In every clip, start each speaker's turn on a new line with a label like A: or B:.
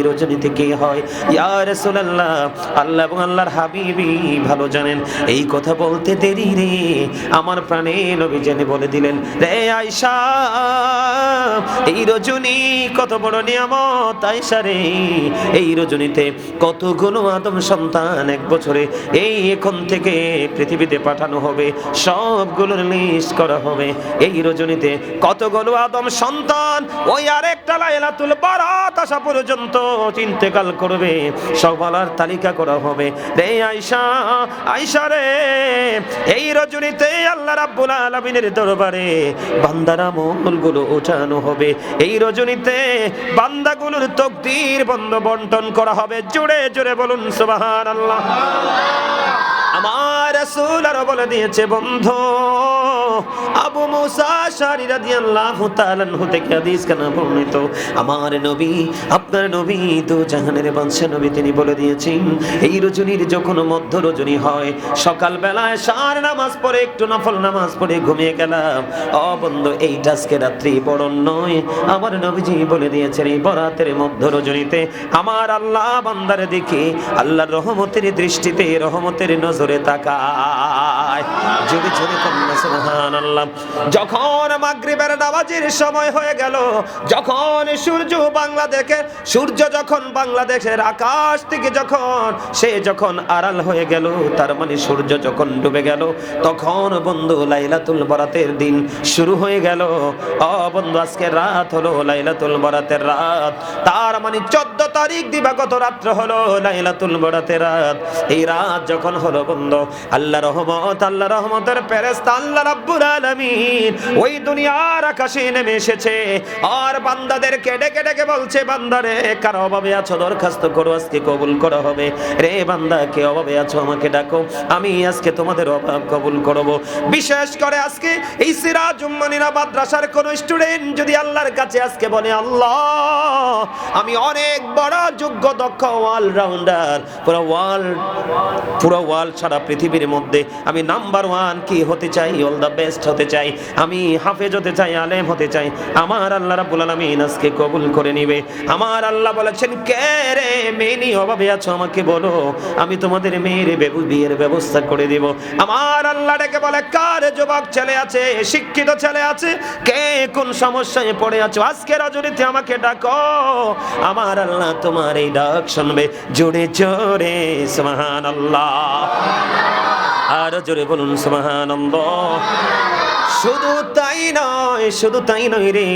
A: রজনীতে কে হয়? ইয়া রাসূলুল্লাহ, আল্লাহ এবং আল্লাহর হাবিবই ভালো জানেন। এই কথা বলতে দেরি রে আমার প্রাণে নবী জেনে বলে দিলেন, রে আয়েশা, এই রজনী কত বড় নিয়ামত আয়েশা রে। এই রজনীতে কতগুলো আদম সন্তান এক বছরে এই এখন থেকে পৃথিবীতে পাঠানো হবে, সবগুলোর লিস্ট করা হবে। এই রজনীতে কতগুলো আদম সন্তান ওই আরেকটা লাইলাতুল বারাত আসা পর্যন্ত ইন্তেকাল করবে, সবার তালিকা করা হবে। রে আয়েশা, আয়েশা রে, এই রজনীতে আল্লাহ রাব্বুল আলামিনের দরবারে বান্দার আমলগুলো ওঠানো হবে। এই রজনীতে বান্দাগুলোর তাকদীর বন্টন করা হবে। জোরে জোরে বলুন সুবহানাল্লাহ। আমার রাসূল আরো বলে দিয়েছে, বন্ধু আবু মুসা আশআরী রাদিয়াল্লাহু তাআলা আনহু থেকে হাদিস কানা বর্ণিত, আমার নবী, আপনার নবী তো জাহানের বাদশা নবী, তিনি বলে দিয়েছেন, এই রজনীর যখন মধ্য রজনী হয়, সকাল বেলায় সার নামাজ পড়ে একটু নফল নামাজ পড়ে ঘুমিয়ে গেলাম, ও বন্ধু এইটা আজকে রাত্রি বরণ নয়। আমার নবীজি বলে দিয়েছেন, এই বরাতের মধ্য রজনীতে আমার আল্লাহ বান্দারে দেখে আল্লাহর রহমতের দৃষ্টিতে, রহমতের নজরে তাকায়। জোরে জোরে কন্যা সুবহানাল্লাহ। যখন মাগরিবের নামাজের সময় হয়ে গেল, যখন সূর্য যখন বাংলাদেশের আকাশ থেকে যখন আড়াল হয়ে গেল, তার মানে সূর্য যখন ডুবে গেল, তখন বন্ধু লাইলাতুল বরাতের দিন শুরু হয়ে গেল। ও বন্ধু, আজকে রাত হলো লাইলাতুল বরাতের রাত, তার মানে 14 তারিখ দিবাগত রাত্র হলো লাইলাতুল বরাতের রাত। এই রাত যখন হলো বন্ধু, আল্লাহ রহমতের ফেরেশতা আল্লাহ রাব্বুল আলামিন ওই দুনিয়ার আকাশে নেমে এসেছে, আর বান্দাদেরকে ডেকে ডেকে বলছে, বান্দারে কার অভাবে আছো দরখাস্ত করো, আজকে কবুল করা হবে। রে বান্দা, কে অভাবে আছো আমাকে ডাকো, আমি আজকে তোমাদের অভাব কবুল করব। বিশেষ করে আজকে এই সিরাজ উম্মানিরা মাদ্রাসার কোন স্টুডেন্ট যদি আল্লাহর কাছে আজকে বলে, আল্লাহ আমি অনেক বড় যোগ্য দক্ষ অলরাউন্ডার, পুরো ওয়ার্ল্ড সারা পৃথিবীর মধ্যে আমি নাম্বার 1 কি হতে চাই, অল দ্য বেস্ট হতে চাই, আমি হাফেজ হতে চাই, আলেম হতে চাই, আমার আল্লাহ রাব্বুল আলামিন আজকে কবুল করে নিবে। আমার আল্লাহ বলেছেন, কে রে মেয়ে অভাবে আছো আমাকে বলো, আমি তোমাদের মেয়ের বিয়ের ব্যবস্থা করে দিব। আমার আল্লাহ ডেকে বলে, কার যুবক ছেলে আছে, শিক্ষিত ছেলে আছে, কে কোন সমস্যায় পড়ে আছো, আজকে রজনীতে আমাকে ডাকো, আমার আল্লাহ তোমার এই ডাক শুনবে। জোরে জোরে সুবহানাল্লাহ, আর জোরে বলুন সুবহানাল্লাহ। শুধু তাই নয় রে,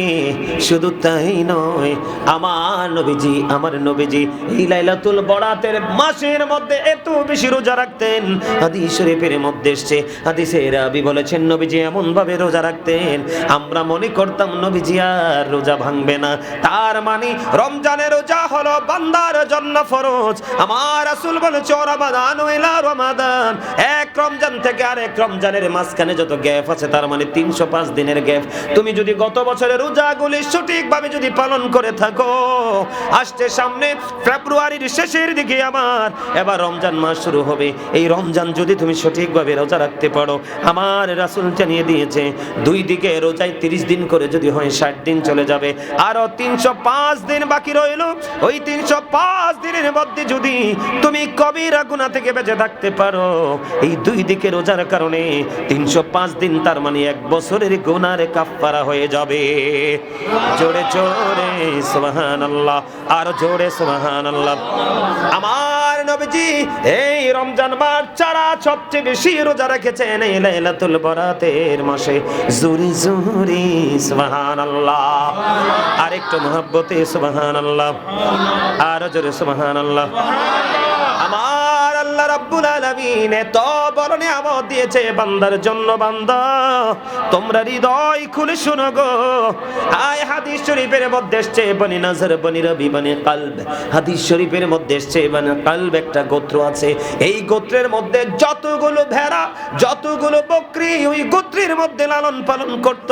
A: শুধু তাই নয়, আমার নবীজি এই লাইলাতুল বরাতের মাসের মধ্যে এত বেশি রোজা রাখতেন। হাদিস শরীফের মধ্যে এসেছে, হাদিসে রাবী বলেছেন, নবীজি এমন ভাবে রোজা রাখতেন, আমরা মনে করতাম নবীজি আর রোজা ভাঙবে না। তার মানে রমজানের রোজা হলো বান্দার জন্য ফরজ। আমার রাসূল বলেছে, রমাদান ইলা রমাদান, এক রমজান থেকে আরেক রমজানের মাঝখানে যত গ্যাপ আছে, তার মানে 305 দিনের গ্যাপ। তুমি যদি গত বছরের রোজাগুলি সঠিকভাবে যদি পালন করে থাকো, আসছে সামনে ফেব্রুয়ারির শেষের দিকে এবার রমজান মাস শুরু হবে, এই রমজান যদি তুমি সঠিকভাবে রোজা রাখতে পারো, আমার রাসূল জানিয়ে দিয়েছে, দুই দিকে রোজায় 30 দিন করে যদি হয় 60 দিন চলে যাবে, আরো 305 দিন বাকি রইল। ওই 305 দিনের মধ্যে যদি তুমি কবিরা গুনাহ থেকে বেঁচে থাকতে পারো, এই দুই দিকে রোজার কারণে 305 দিন, তার মানে 1 বছরের গুনার কাফারা হয়ে যাবে। জোরে জোরে সুবহানাল্লাহ, আর জোরে সুবহানাল্লাহ। আমার নবীজি এই রমজান মাস ছাড়া সবচেয়ে বেশি রোজা রেখেছেন এই লাইলাতুল বরাতের মাসে। জোরে জোরে সুবহানাল্লাহ, আর একটু মহব্বতে সুবহানাল্লাহ, আর জোরে সুবহানাল্লাহ। আমার আল্লাহ রাব্বুল আলামিন এত বড় নিয়ামত দিয়েছে বান্দার জন্য। বান্দা, তোমরা হৃদয় খুলে শুনো গো। আয় হাদিস শরীফের মধ্যে এসেছে, বনি নাজর, বনি রবি, বনি কলব। হাদিস শরীফের মধ্যে এসেছে, বনি কলব একটা গোত্র আছে, এই গোত্রের মধ্যে যতগুলো ভেড়া, যতগুলো বকরি ওই গোত্রের মধ্যে লালন পালন করত,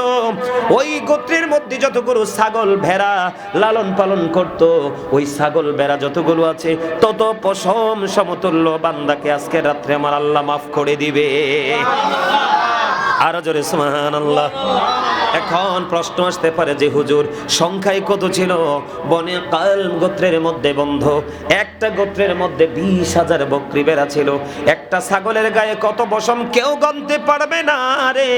A: ওই গোত্রের মধ্যে যতগুলো ছাগল ভেড়া লালন পালন করত, ওই ছাগল ভেড়া যতগুলো আছে তত পশম সমতুল্য বান্দাকে আজকে রাত্রে আমার আল্লাহ মাফ করে দিবে। আরো জোরে সুবহানাল্লাহ। এখন প্রশ্ন আসতে পারে যে হুজুর সংখ্যায় কত ছিল? বনে কালম গোত্রের মধ্যে বন্ধু একটা গোত্রের মধ্যে 20,000 বকরি বেড়া ছিল। একটা ছাগলের গায়ে কত পশম কেউ গণতে পারবে না রে,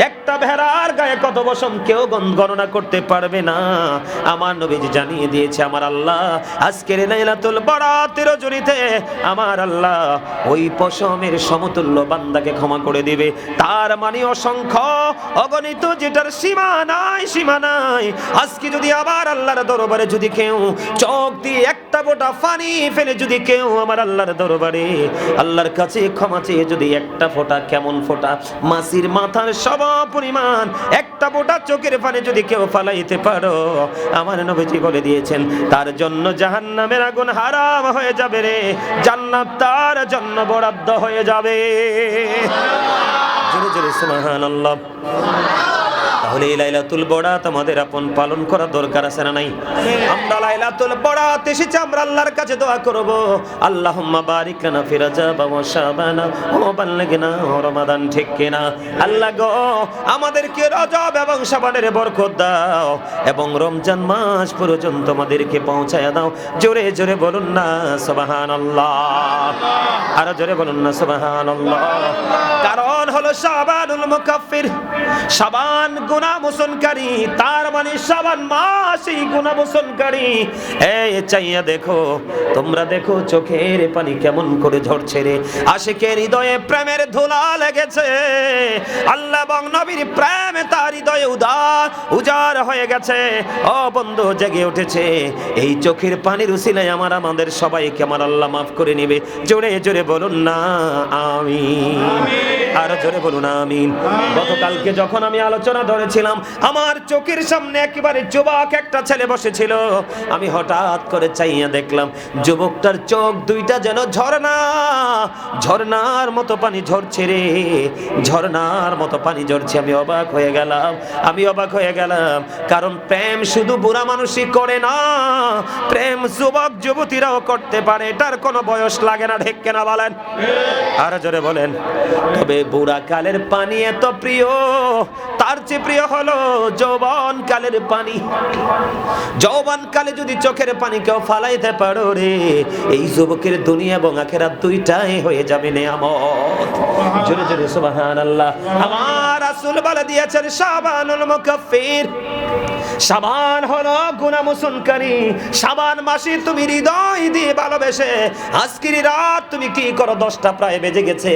A: একটা ভেড়ার গায়ে কত পশম কেউ গণনা করতে পারবে না। আমার নবীজি জানিয়ে দিয়েছে আমার আল্লাহ আজকের লাইলাতুল বরাতের রজনীতে আমার আল্লাহ ওই পশমের সমতুল্য বান্দাকে ক্ষমা করে দিবে। তার মানে অসংখ্য অগণিত, যেটার সীমা নাই, সীমা নাই। আজকে যদি আবার আল্লাহর দরবারে যদি কেউ চোখ দিয়ে একটা ফোঁটা পানি ফেলে যদি কেউ আমার আল্লাহর দরবারে আল্লাহর কাছে ক্ষমা চেয়ে যদি একটা ফোঁটা, কেমন ফোঁটা, মাছির মাথার সম পরিমাণ একটা ফোঁটা চোখের পানি যদি কেউ ফালাইতে পারো, আমার নবীজি বলে দিয়েছেন তার জন্য জাহান্নামের আগুন হারাম হয়ে যাবে রে, জান্নাত তার জন্য বরাদ্দ হয়ে যাবে। জোরে জোরে সুবহানাল্লাহ। তাহলে এই লাইলাতুল বরাত আমাদের আপন পালন করা দরকার আছে না নাই? আমরা লাইলাতুল বরাত এসেছি আমরা আল্লাহর কাছে দোয়া করব, আল্লাহুম্মা বারিক লানা ফি রাজাব ওয়া শাবান ওয়া বাল্লিগনা রমাদান, ঠিক কিনা? আল্লাহ গো আমাদেরকে রজব এবং শাবানের বরকত দাও এবং রমজান মাস পর্যন্ত আমাদেরকে পৌঁছায়া দাও। জোরে জোরে বলুন না সুবহানাল্লাহ, আর জোরে বলুন না সুবহানাল্লাহ। কারণ হলো শাবানুল মুকাফফির, শাবান গুনাহ মোচনকারী, তার মানে শাবান মাস এই গুনাহ মোচনকারী। এই চাইয়া দেখো, তোমরা দেখো চোখের পানি কেমন করে ঝরছে রে, আশিকের হৃদয়ে প্রেমের ধুলা লেগেছে, আল্লাহ এবং নবীর প্রেমে তার হৃদয়ে উজাড় হয়ে গেছে। ও বন্ধু জেগে উঠেছে, এই চোখের পানির উসিলায় আমাদের সবাইকে আমার আল্লাহ মাফ করে নেবে। জোরে জোরে বলুন না আমিন, আর জোরে বলুন আমিন। গতকালকে যখন আমি আলোচনা ধরেছিলাম, আমার চোখের সামনে একেবারে যুবক একটা ছেলে বসেছিল। আমি হঠাৎ করে চাইয়া দেখলাম যুবকটার চোখ দুইটা যেন ঝর্ণার মতো পানি ঝরছে রে, ঝর্ণার মতো পানি ঝরছে। আমি অবাক হয়ে গেলাম, কারণ প্রেম শুধু বুড়া মানুষই করে না, প্রেম যুবক যুবতীরাও করতে পারে, এটার কোনো বয়স লাগে না, ঠিক কিনা বলেন? আর জোরে বলেন। তবে বুড়া কালের পানি এত প্রিয়, তার চেয়ে প্রিয় হলো যৌবন কালের পানি। যৌবন কালে যদি চোখের পানি কেউ ফালাইতে পারো রে, এই যুবকের দুনিয়া এবং আখিরাত দুইটাই হয়ে যাবে নেয়ামত। জোরে জোরে সুবহানাল্লাহ। আমার রাসূল বলে দিয়েছেন শাবানুল মুকাফফির, শাবান হলো গুনাহ মোচনকারী। শাবান মাসে তুমি হৃদয় দিয়ে ভালোবেসে আজকের রাত তুমি কি করো? 10টা প্রায় বেজে গেছে,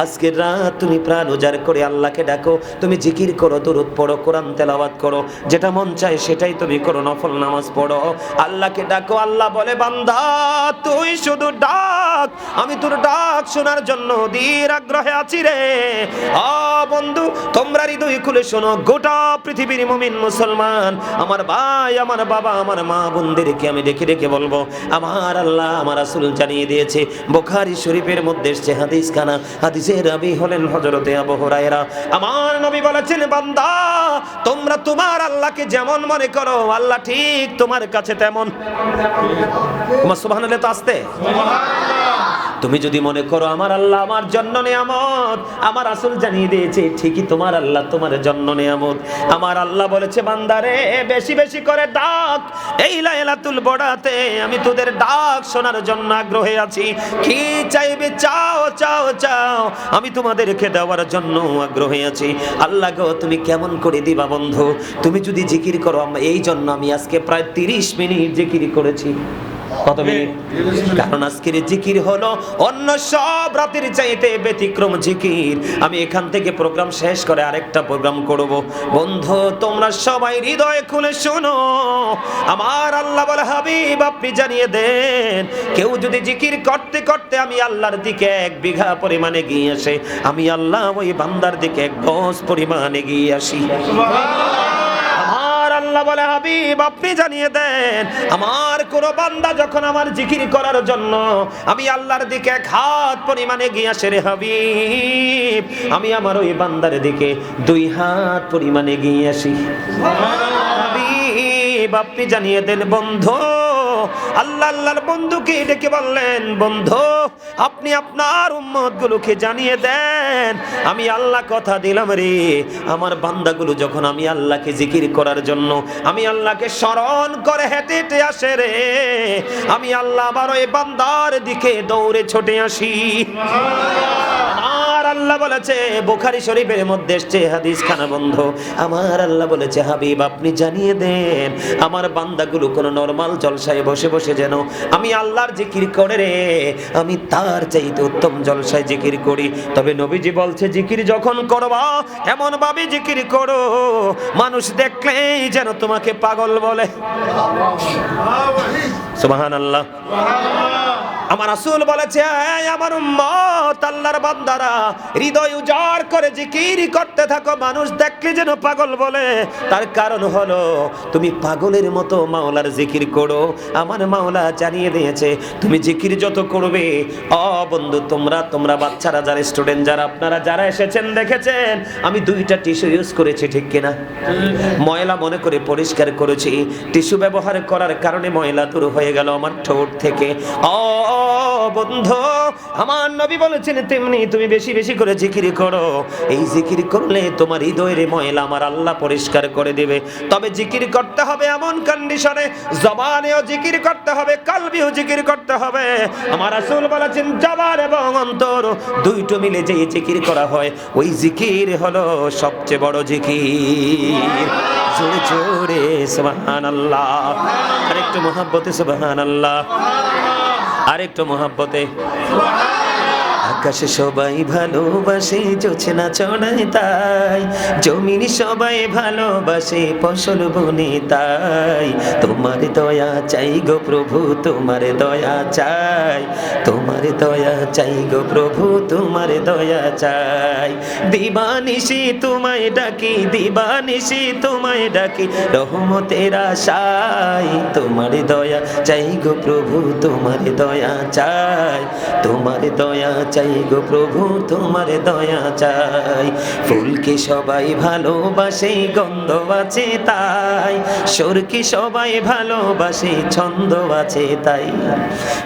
A: আজকের রাত তুমি প্রাণ উজাড় করে আল্লাহকে ডাকো, তুমি জিকির করো, দরুদ পড়ো, কোরআন তেলাওয়াত করো, যেটা মন চায় সেটাই তুমি করো, নফল নামাজ পড়ো, আল্লাহকে ডাকো। আল্লাহ বলে বান্দা তুই শুধু ডাক, আমি তোর ডাক শোনার জন্য অধীর আগ্রহে আছি রে। বন্ধু তোমরা হৃদয় খুলে শোনো, গোটা পৃথিবীর মুমিন মুসলমান, আমার ভাই, আমার বাবা, আমার মা বোনদেরকে আমি ডেকে ডেকে বলবো, আমার আল্লাহ আমার রাসূল জানিয়ে দিয়েছে, বুখারী শরীফের মধ্যে এসেছে হাদিস খানা, হাদিসের রাবী হলেন হযরতে আবু হুরায়রা। আমার নবী বলেছেন বান্দা তোমরা তোমার আল্লাহকে যেমন মনে করো, আল্লাহ ঠিক তোমার কাছে তেমন। তোমার সুবহানাল্লাহ তো আসতে, তুমি যদি মনে করো আমার আল্লাহ আমার জন্য নিয়ামত, আমার রাসূল জানিয়ে দিয়েছে ঠিকই তোমার আল্লাহ তোমার জন্য নিয়ামত। আমার আল্লাহ বলেছে বান্দারে বেশি বেশি করে ডাক, এই লাইলাতুল বরাতে আমি তোদের ডাক শোনার জন্য আগ্রহে আছি। কি চাইবে চাও চাও চাও, আমি তোমাদেরকে দেওয়ার জন্য আগ্রহে আছি। আল্লাহ গো তুমি কেমন করে দিবা বন্ধু? তুমি যদি জিকির করো, এই জন্য আমি আজকে প্রায় 30 মিনিট জিকির করেছি। কত মিনিট? কারণ আজকের জিকির হলো অন্য সব রাতের চাইতে ব্যতিক্রম জিকির। আমি এখান থেকে প্রোগ্রাম শেষ করে আরেকটা প্রোগ্রাম করব। বন্ধু তোমরা সবাই হৃদয় খুলে শোনো, আমার আল্লাহ বলে হাবিব আপনি জানিয়ে দেন, কেউ যদি জিকির করতে করতে আমি আল্লাহর দিকে 1 বিঘা পরিমাণে এগিয়ে আসে, আমি আল্লাহ ওই বান্দার দিকে 1 গজ পরিমাণ এগিয়ে আসি। আল্লাহ বলে হাবিব আপনি জানিয়ে দেন, আমার কোন বান্দা যখন আমার জিকির করার জন্য আমি আল্লাহর দিকে 1 হাত পরিমাণে এগিয়ে আসে রে হাবিব, আমি আমার ওই বান্দার দিকে 2 হাত পরিমাণে এগিয়ে আসি। হাবিব আপনি জানিয়ে দেন বন্ধু আল্লাহ আল্লাহর বন্ধুকে ডেকে বললেন, বন্ধু আপনি আপনার উম্মতগুলোকে জানিয়ে দেন, আমি আল্লাহ কথা দিলাম রে, আমার বান্দাগুলো যখন আমি আল্লাহকে জিকির করার জন্য, আমি আল্লাহকে স্মরণ করে হেঁটে হেঁটে আসে রে, আমি আল্লাহ আবার ওই বান্দার দিকে দৌড়ে ছুটে আসি। আমার আল্লাহ বলেছে, বুখারী শরীফের মধ্যে এসেছে হাদিস খানা বন্ধ, আমার আল্লাহ বলেছে, হাবিব আপনি জানিয়ে দেন আমার বান্দাগুলো কোন নরমাল জলসায় বসে বসে যেন আমি আল্লাহর জিকির করে রে, আমি তার চাইতে উত্তম জলসায় জিকির করি। তবে নবীজি বলছে, জিকির যখন করবা এমন ভাবে জিকির করো মানুষ দেখলেই যেন তোমাকে পাগল বলে। সুবহানাল্লাহ। আমার রাসূল বলেছে, আমার উম্মত আল্লাহর বান্দারা হৃদয় উজাড় করে জিকির করতে থাকো, মানুষ দেখলে যেন পাগল বলে। তার কারণ হলো তুমি পাগলের মতো মাওলার জিকির করো। আমার মাওলা জানিয়ে দিয়েছে, তুমি জিকির যত করবে, বন্ধু তোমরা বাচ্চারা যারা স্টুডেন্ট যারা আপনারা যারা এসেছেন দেখেছেন আমি 2টা টিস্যু ইউজ করেছি, ঠিক কিনা? ময়লা মনে করে পরিষ্কার করেছি, টিস্যু ব্যবহার করার কারণে ময়লা দূর হয়ে গেল আমার ঠোঁট থেকে। বন্ধু আমার নবী বলেছেন, তেমনি তুমি বেশি বেশি করে জিকির করো, এই জিকির করলে তোমার হৃদয়ের ময়লা আমার আল্লাহ পরিষ্কার করে দেবে। তবে জিকির করতে হবে এমন কন্ডিশনে, জবানেও জিকির করতে হবে, কলবেও জিকির করতে হবে। আমার রাসূল বলেছেন, জবান এবং অন্তর দুইটো মিলে যে জিকির করা হয় ওই জিকির হলো সবচেয়ে বড় জিকির। জোরে জোরে সুবহানাল্লাহ, আরেকটু মহব্বতে সুবহানাল্লাহ, আরেকটু মহব্বতে। আকাশে সবাই ভালোবাসে জোছনা ছড়ায় তাই, জমিন সবাই ভালোবাসে ফসল বনে তাই, তোমার দয়া চাই গো প্রভু, তোমার দয়া চাই, তোমার দয়া চাই গো প্রভু, তোমার দয়া চাই। দিবানিশি তোমায় ডাকি, দিবানিশি তোমায় ডাকি, রহমতের আশায়, তোমার দয়া চাই গো প্রভু, তোমার দয়া চাই, তোমার দয়া চাই গো প্রভু, তোমার দয়া চাই। ফুলকে সবাই ভালোবাসে গন্ধ আছে তাই, সুরকে সবাই ভালোবাসে ছন্দ আছে তাই,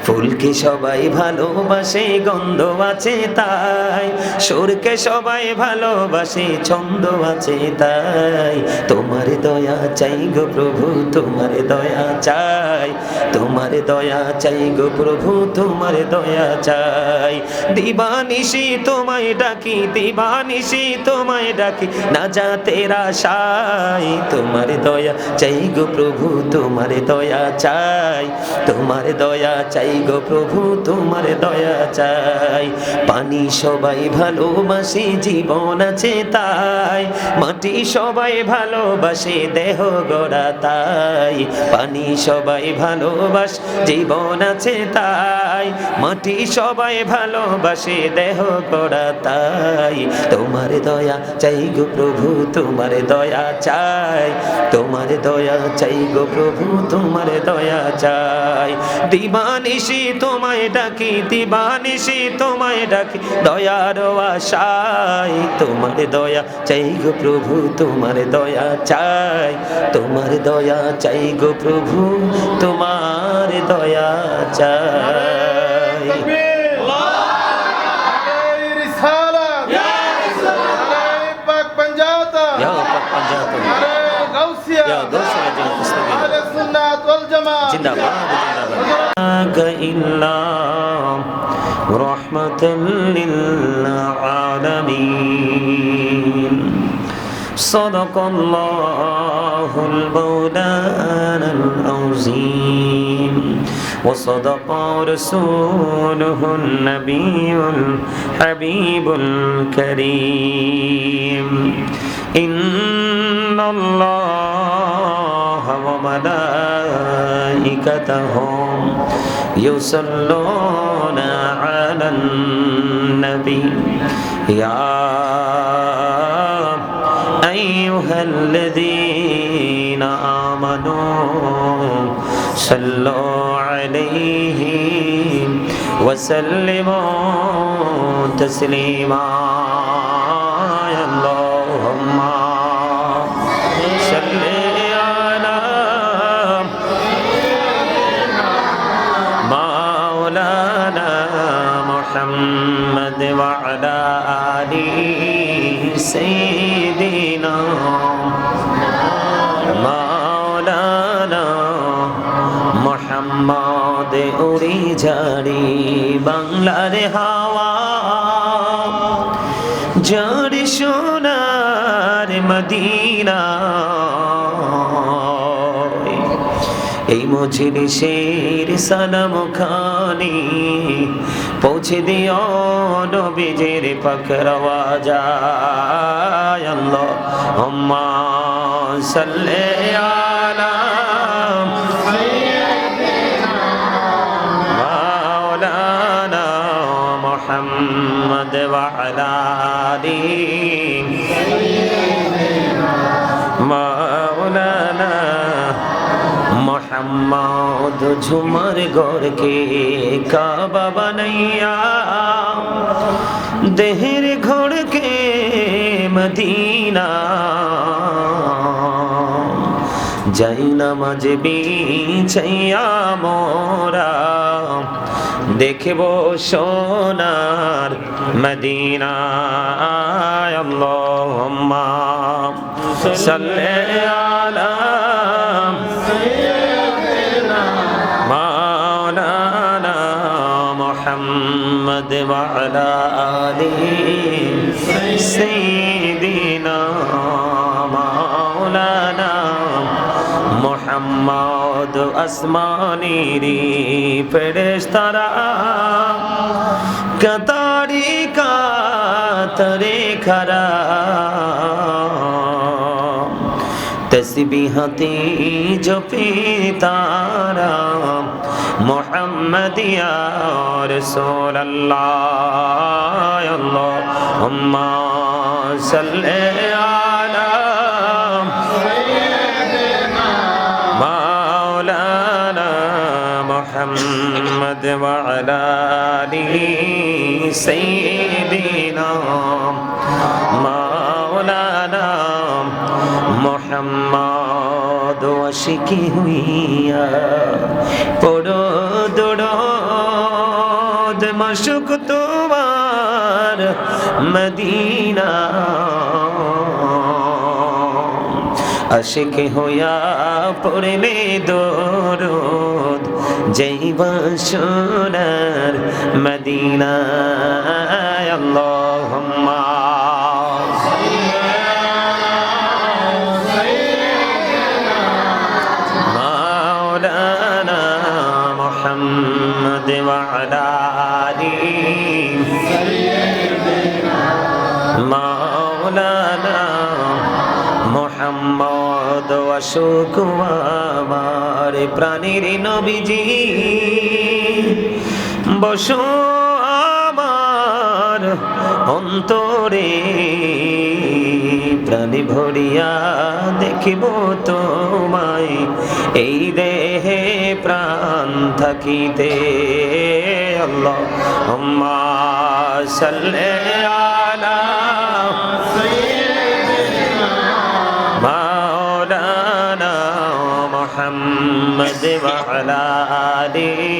A: ফুলকে সবাই ভালোবাসে গন্ধ আছে তাই, সুরকে সবাই ভালোবাসে ছন্দ আছে তাই, তোমার দয়া চাই গো প্রভু, তোমার দয়া চাই, তোমার দয়া চাই গো প্রভু, তোমার দয়া চাই। দিবানিশি তোমায় ডাকি, দিবানিশি তোমায় ডাকি, না যাতের আশায়, তোমার দয়া চাই গো প্রভু, তোমার দয়া চাই, তোমার দয়া চাই গো প্রভু, তোমার দয়া চাই। পানি সবাই ভালোবাসে জীবন আছে তাই, মাটি সবাই ভালোবাসে দেহ গড়া তাই, পানি সবাই ভালোবাসে জীবন আছে তাই, মাটি সবাই ভালোবাসে দেহ গড়া তাই, তোমার দয়া চাই গো প্রভু, তোমার দয়া চাই, তোমার দয়া চাই গো প্রভু, তোমার দয়া চাই। দিবানিশি তোমায় ডাকি, দিবানিশি তোমায় ডাকি, দয়ার আশায়, তোমার দয়া চাই গো প্রভু, তোমার দয়া চাই, তোমার দয়া চাই গো প্রভু, তোমার দয়া চাই। صدق الله المولانا العظيم وصدق رسوله النبي الحبيب الكريم إن الله وملائكته يصلون على النبي يا أيها الذين آمنوا صلوا عليه وسلموا تسليما اللهم صل على سيدنا مولانا محمد উড়ি ঝাড়ি বাংলার হাওয়া ঝাড়ি সোনার মদিনা এই মজলিসের সালাম খানি পৌঁছে দিও নবীজির পাকের আওয়াজায় আল্লাহুম্মা সাল্লি আলা মাওলানা মুহাম্মদ ওয়া আলা মাওলানা মোহাম্মদ ঝুমর গড় के काबा बनैया देहर घोड़ के मदीना যাই নামাজ বিছাইয়া মোরা দেখব সোনার মদিনা আল্লাহুম্মা সাল্লি আলা মাওলানা মুহাম্মদ ওয়া আলা আলিহি সাইয়্যিদিনা মাওলানা মুহাম্মদ আসমানিরি ফেরেশতারা কাতারি কাতরে খরা তসবিহাতে জপে তারা মুহাম্মাদিয়া রাসূলুল্লাহ আল্লাহুম্মা সাল্লি আলা মাওলানা মুহাম্মদ ওয়া আলা আলিহি সাইয়্যিদিনা মাওলানা মোহাম্মদ আশিকি হুইয়া পড়ো দরুদ মাশুক তোমার মদিনা আশিক হইয়া পড়লে দরুদ যাইবা সোনার মদিনা আল্লাহুম্মা محمد وعلى مولانا محمد وشوق আমার প্রাণের নবীজি বসো আমার অন্তরে প্রাণে ভরিয়া দেখিব তোমায় এই দেহে প্রাণ থাকিতে আল্লাহুম্মা সাল্লি আলা মাওলানা মুহাম্মদ ওয়া আলা আলিহি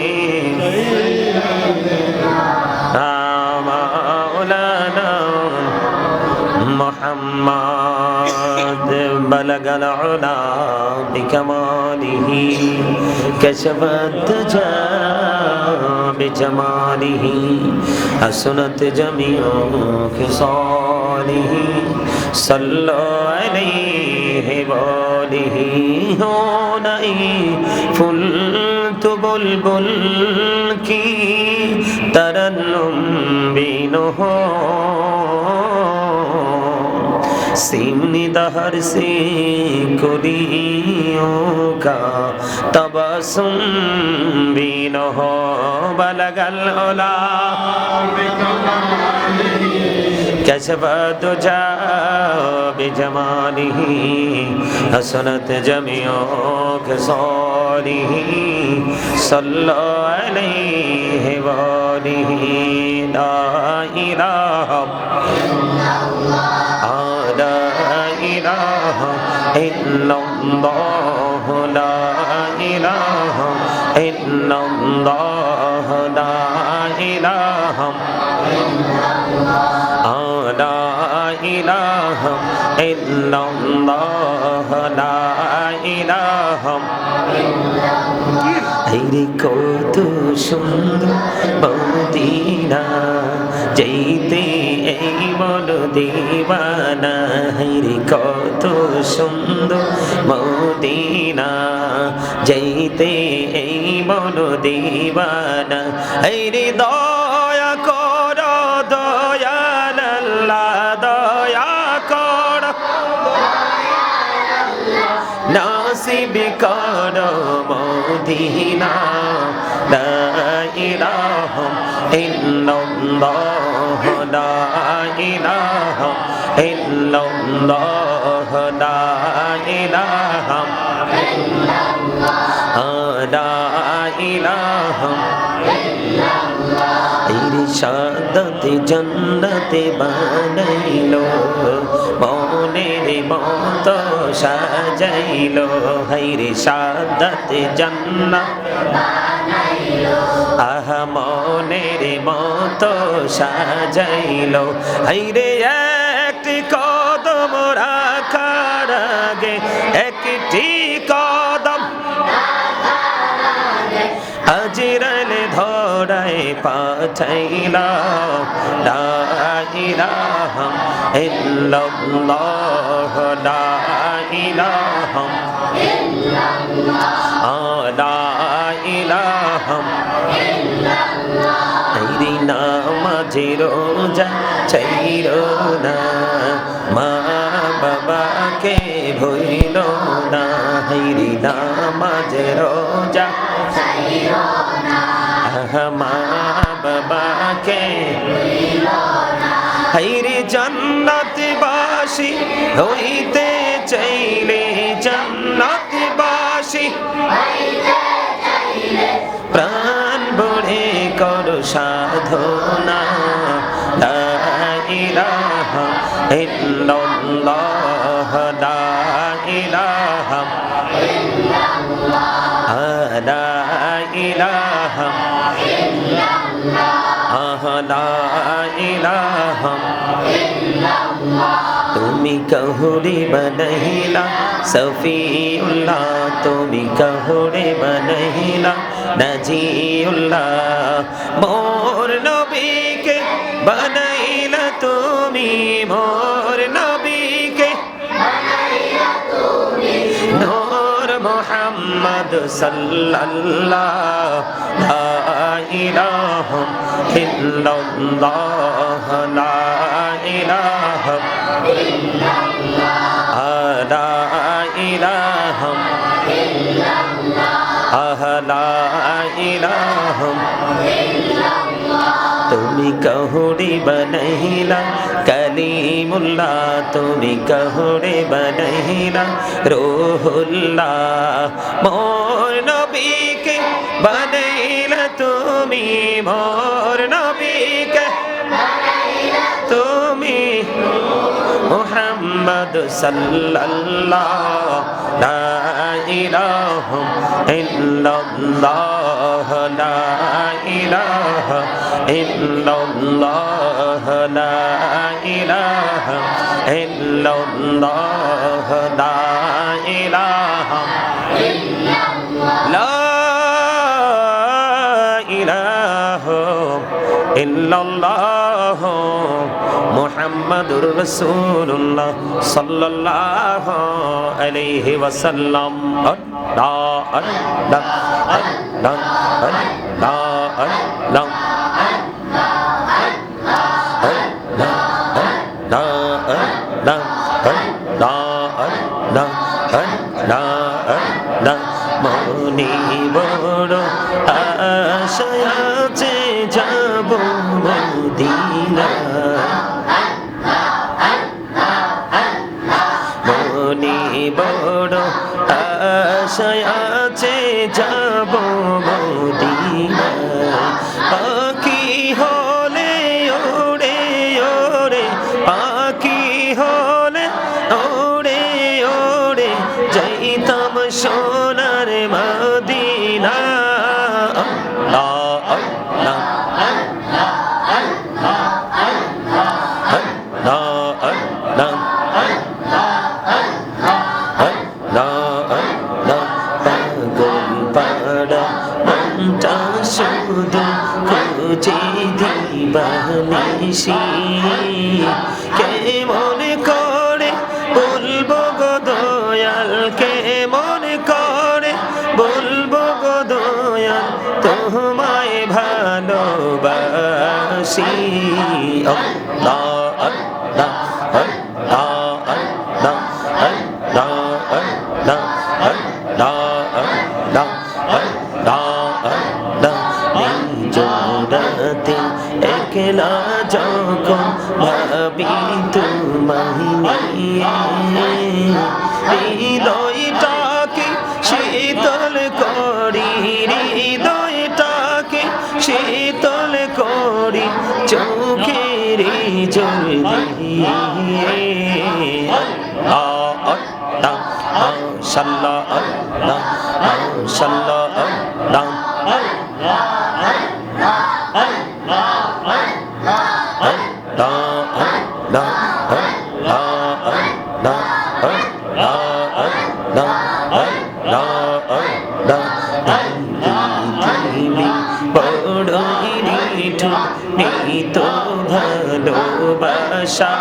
A: মাওলানা محمد بلغ العلا بكماله كشف الدجى بجماله حسنت جميع خصاله صلوا عليه وآله هونئ فلت بلبل کی ترنم بینه सिमनी दहर से कुलियों का तबसुम भी न हो बलगल उला कशफ दुजा बिजमालिही हसनत जमियो खसालिही सल्लल्लाहु अलैहि वालिही ला इलाहा illallah la ilaha illallah la ilaha la ইলাহা ইল্লাল্লাহ লা ইলাহা হায়রে কত সুন্দর মদিনা যাইতে এই মন দিবানা হায়রে কত সুন্দর মদিনা যাইতে এই মন দিবানা হায়রে দয়া কর দয়াল আল্লাহ দয়া কর নাসিব কর মদিনা লা ইলাহা ইল্লাল্লাহ লা ইলাহা ইল্লাল্লাহ লা ইলাহা লা ইলাহা ইরশাদতে জান্নাতে বানাইলো মনের মত সাজাইলো হায়রে শাহাদাতে জান্নাত বানাইলো আহা মনের মত সাজাইলো হায়রে একটি কদম রাখার আগে একটি কদম আজরাইল ধরায় পাঠাইলা লা ইলাহা ইল্লাল্লাহ লা ইলাহা লা ইলাহা হায়রে নামাজে রোজা ছাইরো না মা বাবাকে ভুইলো না হায়রে নামাজে রোজা ছাইরো না মা বাবাকে ভুইলো না হায়রে জান্নাতবাসী হইতে চাইলে জান্নাতবাসী হইতে চাইলে প্রাণ ভরে কর সাধনা লা ইলাহা ইল্লাল্লাহ লা ইলাহা লা ইলাহা লা ইলাহা তুমি কহুরে বনহিলা সফিউল্লাহ তুমি কহুরে বনহিলা নাজিউল্লাহ মোর নবীকে বনাইলা তুমি মোর নবীকে বনাইলা তুমি নূর মুহাম্মদ সাল্লাল্লাহু লা ইলাহা ইল্লাল্লাহ লা ইলাহা ইল্লাল্লাহ লা ইলাহা ইল্লাল্লাহ লা ইলাহা ইল্লাল্লাহ তুমি কহুরে বনহিলা কলিমুল্লাহ তুমি কহুরে বনহিলা রূহুল্লাহ মোর নবীকে বনাইলা তুমি মোর নবীকে বনাইলা তুমি মুহাম্মদ সাল্লাল্লাহু লা ইলাহা ইল্লাল্লাহ লা ইলাহা ইল্লাল্লাহ লা ইলাহা ইল্লাল্লাহ লা ইলাহা লা ইলাহা ইল্লাল্লাহ মুহাম্মাদুর রাসূলুল্লাহ সাল্লাল্লাহু আলাইহি ওয়াসাল্লাম লা আল্লাহ আল্লাহ আল্লাহ আল্লাহ মনে বড় আশায় আছে যাব মদিনা মনে বড় আশায় আছে যাব মদিনা পাখি হলে ওড়ে ওড়ে পাখি হলে ওড়ে ওড়ে যাইতাম সোনার মদিনা আল্লাহ আল্লাহ আল্লাহ আল্লাহ আল্লাহ খুঁজে দিবানিশি কেমন করে বলবো গো দয়াল কেমন করে বলবো গো দয়াল তোমায় ভালোবাসি আল্লাহ আল্লাহ আল্লাহ আল্লাহ আল্লাহ আল্লাহ আল্লাহ আল্লাহ আল্লাহ নিজরাতে একলা যখন ভাবি তোমায় নিয়ে হৃদয়টাকে শীতল করি হৃদয়টাকে শীতল করি চোখের জল দিয়ে আল্লাহ মাশাআল্লাহ আল্লাহ মাশাআল্লাহ আল্লাহ তো ভালোবাসা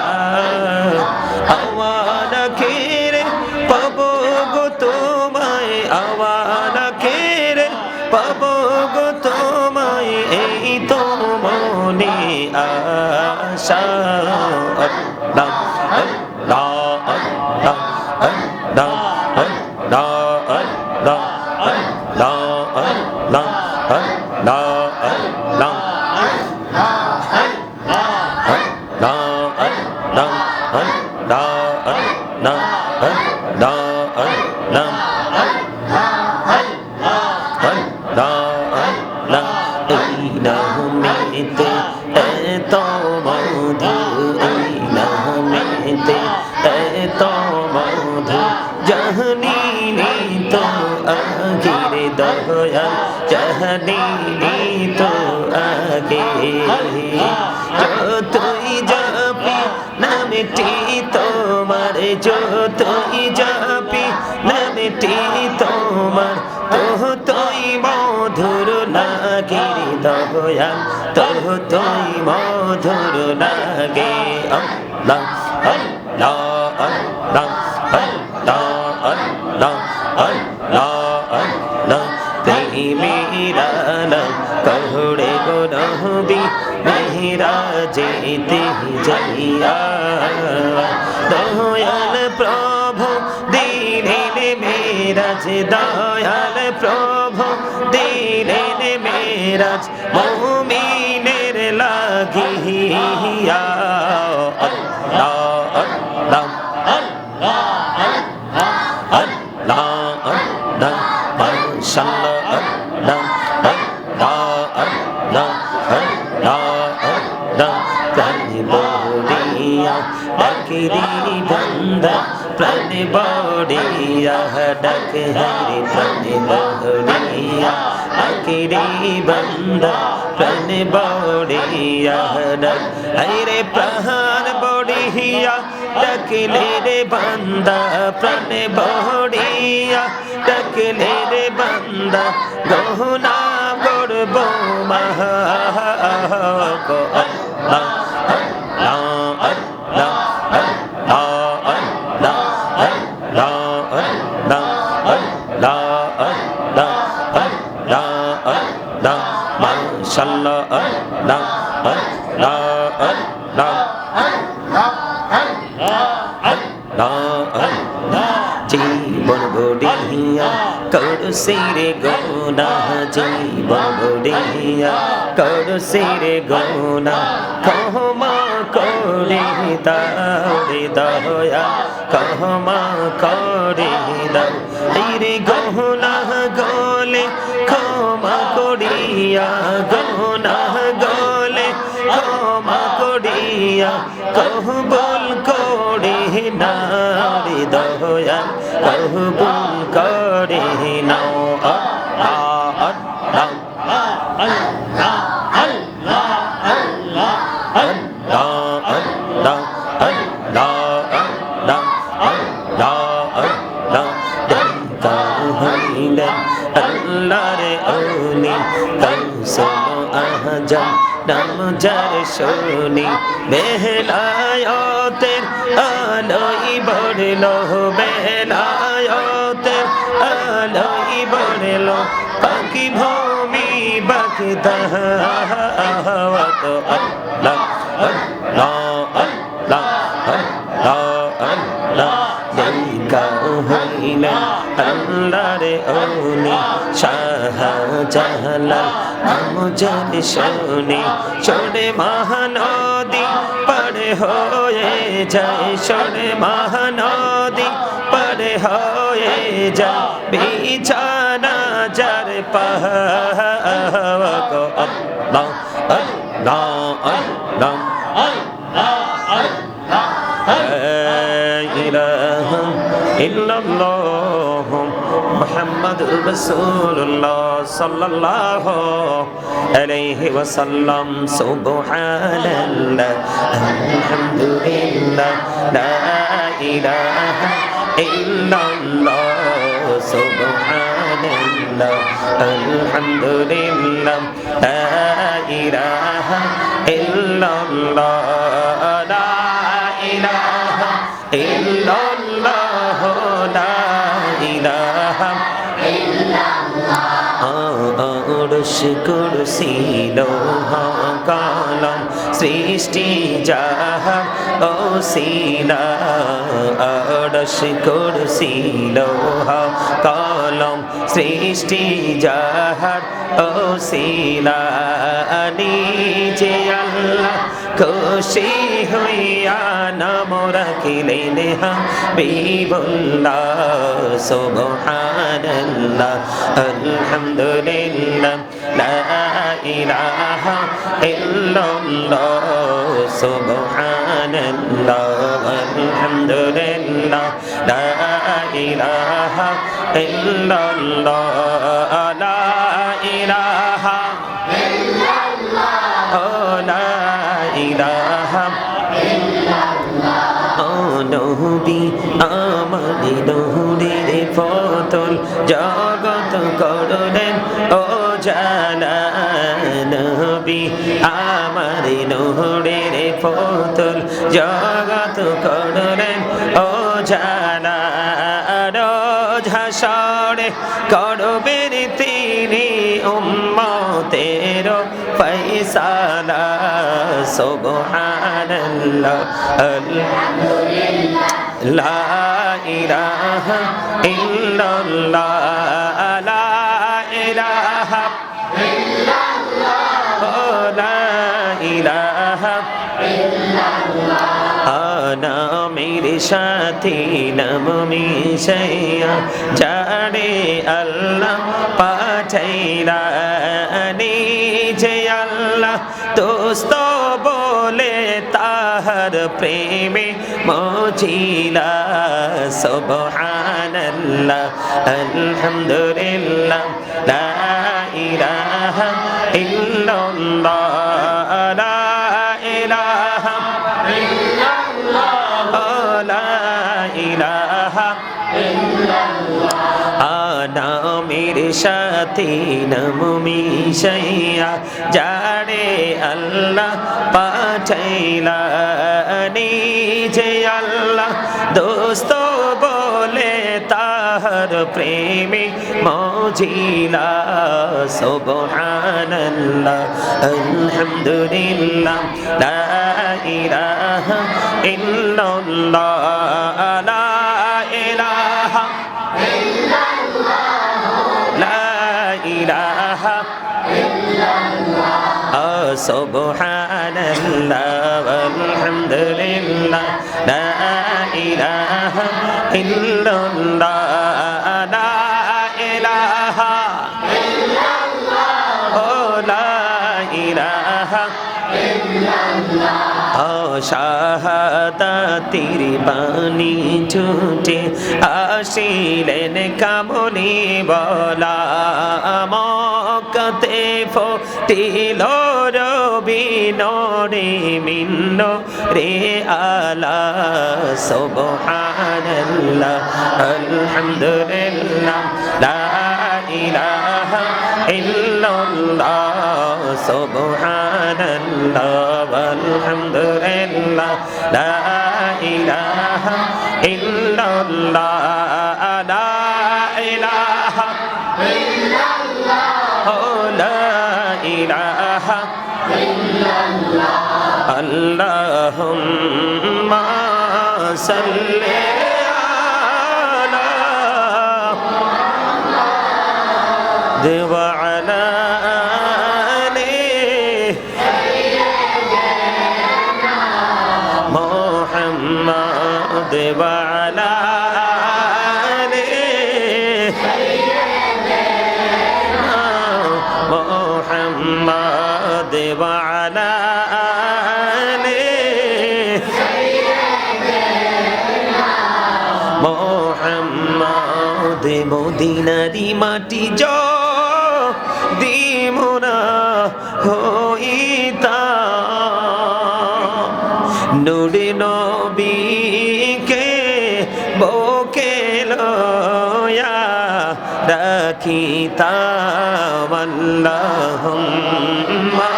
A: আওয়ানা খেরে পাবো গো তোমায় আওয়ানা খেরে পাবো গো তোমায় এই তো মনে আশা আল্লাহ আল্লাহ আল্লাহ আল্লাহ আল্লাহ আল্লাহ আল্লাহ আল্লাহ আল্লাহ জাহানি তো আগে যতই যাবি নামটি তোমার যতই যাবি নামটি তোমার তোই মধুর লাগে দয়াল তোই মধুর লাগে আল্লাহ আল্লাহ আল্লাহ আল্লাহ আল্লাহ আল্লাহ আল্লাহ মেরা নাম কহড়ে গো নহবি মেরা যেতে যাইয়া দয়াল প্রভু দিলেন মেরাজ দয়াল প্রভু দিলেন মেরাজ মুমিনের লাগিয়া আল্লাহ আল্লাহ আল্লাহ আল্লাহ আল্লাহ মাশাআল্লাহ ডাকিরি বন্দা প্রাণ বড়িয়া ডাক হরি প্রাণ বড়িয়া ডাকিরি বন্দা প্রাণ বড়িয়া ডাক হরে প্রাণ বড়িয়া ডাকলে রে বন্দা প্রাণ বড়িয়া ডাকলে রে বন্দা গহনা গড়ব মহা গো আল্লাহ মাশাআল্লাহ আল্লাহ আল্লাহ আল্লাহ জীবন গড়িয়া করছে রে গোনা জীবন গড়িয়া করছে রে গোনা ক্ষমা করে দাও রে দয়া ক্ষমা করে দাও এই রে গহনা গলে ক্ষমা করিয়া গহনা গলে ক্ষমা করিয়া কবুল করে নাও রে দয়া কবুল করে নাও আল্লাহ আল্লাহ আল্লাহ আল্লাহ আল্লাহ আল্লাহ আল্লাহ আল্লাহ আল্লাহ আল্লাহ আল্লাহ দেখা হইলেন আল্লাহর ওলি কৌশল শাহজান নাম যার শুনি বেলায়েতের আলোই বড়লো বেলায়েতের আলোই বড়লো পাখি ভূমি বাগদাদ আল্লাহ আল্লাহ আল্লাহ আল্লাহ আল্লাহ দেখা হইলেন আল্লাহর ওলি শাহজালাল নাম যার শুনি ছোড়ে মহানদী পার হয়ে যায় ছোড়ে মহানদী পার হয়ে যায় বিছানা যার পাওয়া গো আল্লাহ আল্লাহ আল্লাহ ইল্লাল্লাহ মুহাম্মাদুর রাসূলুল্লাহ সাল্লাল্লাহু আলাইহি ওয়াসাল্লাম সুবহানাল্লাহ আলহামদুলিল্লাহ লা ইলাহা ইল্লাল্লাহ সুবহানাল্লাহ আলহামদুলিল্লাহ লা ইলাহা ইল্লাল্লাহ লা ইলাহা ইল্লাল্লাহ লা ইলাহা ইল্লাল্লাহ আরশ কুরসি লোহা কলম সৃষ্টি যাহার ওসিলা আরশ কুরসি লোহা কলম সৃষ্টি যাহার ওসিলা নিজে আল্লাহ খুশি হইয়া নাম রাখিলেন হাবিবুল্লাহ সুবহানাল্লাহ আলহামদুলিল্লাহ লা ইলাহা ইল্লাল্লাহ সুবহানাল্লাহ আলহামদুলিল্লাহ লা ইলাহা ইল্লাল্লাহ লা ইলাহা ইল্লাল্লাহ লা ইলাহা ইল্লাল্লাহ ও নবী আমার নূরের ফতল জগৎ করলেন ও জানা নবী আমার নূরের ফতল জগৎ করলেন ও জানা রোজ হাসরে করবেন তিনি উম্মতের ফয়সালা সুবহানাল্লাহ আলহামদুলিল্লাহ লা ইলাহা ইল্লাল্লাহ লা ইলাহা ইল্লাল্লাহ লা ইলাহা ইল্লাল্লাহ নামের সাথে নাম মিশাইয়া যারে আল্লাহ পাঠাইলা নিজে আল্লাহ দোস্ত বলে তাহার প্রেমে মজিলা সুবহানাল্লাহ আলহামদুলিল্লাহ লা ইলাহা ইল্লাল্লাহ লা ইলাহা লা ইলাহা ইল্লাল্লাহ নামের সাথে নাম মিশাইয়া যারে আল্লাহ পাঠাইলা নিজে আল্লাহ দোস্ত বলে তাহার প্রেমে মজিলা সুবহানাল্লাহ আলহামদুলিল্লাহ লা ইলাহা ইল্লাল্লাহ লা ইলাহা ইল্লাল্লাহ লা ইলাহা ইল্লাল্লাহ সুবহানাল্লাহ আলহামদুলিল্লাহ লা ইলাহা ইল্লাল্লাহ লা ইলাহা ইল্লাল্লাহ লা ইলাহা ইল্লাল্লাহ শাহাদাতের বাণী ছুটে আসিলেন কামলি বলা মক্কাতে ফটিল রবি নরে মিন্ন রে আলা সুবহানাল্লাহ আলহামদুলিল্লাহ লা ইলাহা ইল্লাল্লাহ সুবহানাল্লাহ ওয়ালহামদুলিল্লাহ লা ইলাহা ইল্লাল্লাহ লা ইলাহা ইল্লাল্লাহ লা ইলাহা ইল্লাল্লাহ আল্লাহুম্মা সাল্লি وعلى آل محمد وعلى آل محمد وعلى آل محمد মদিনারি মাটি দিমুনা হইতা নুরে নবীকে বুকে লয়া রাখিতাম আল্লাহুম্মা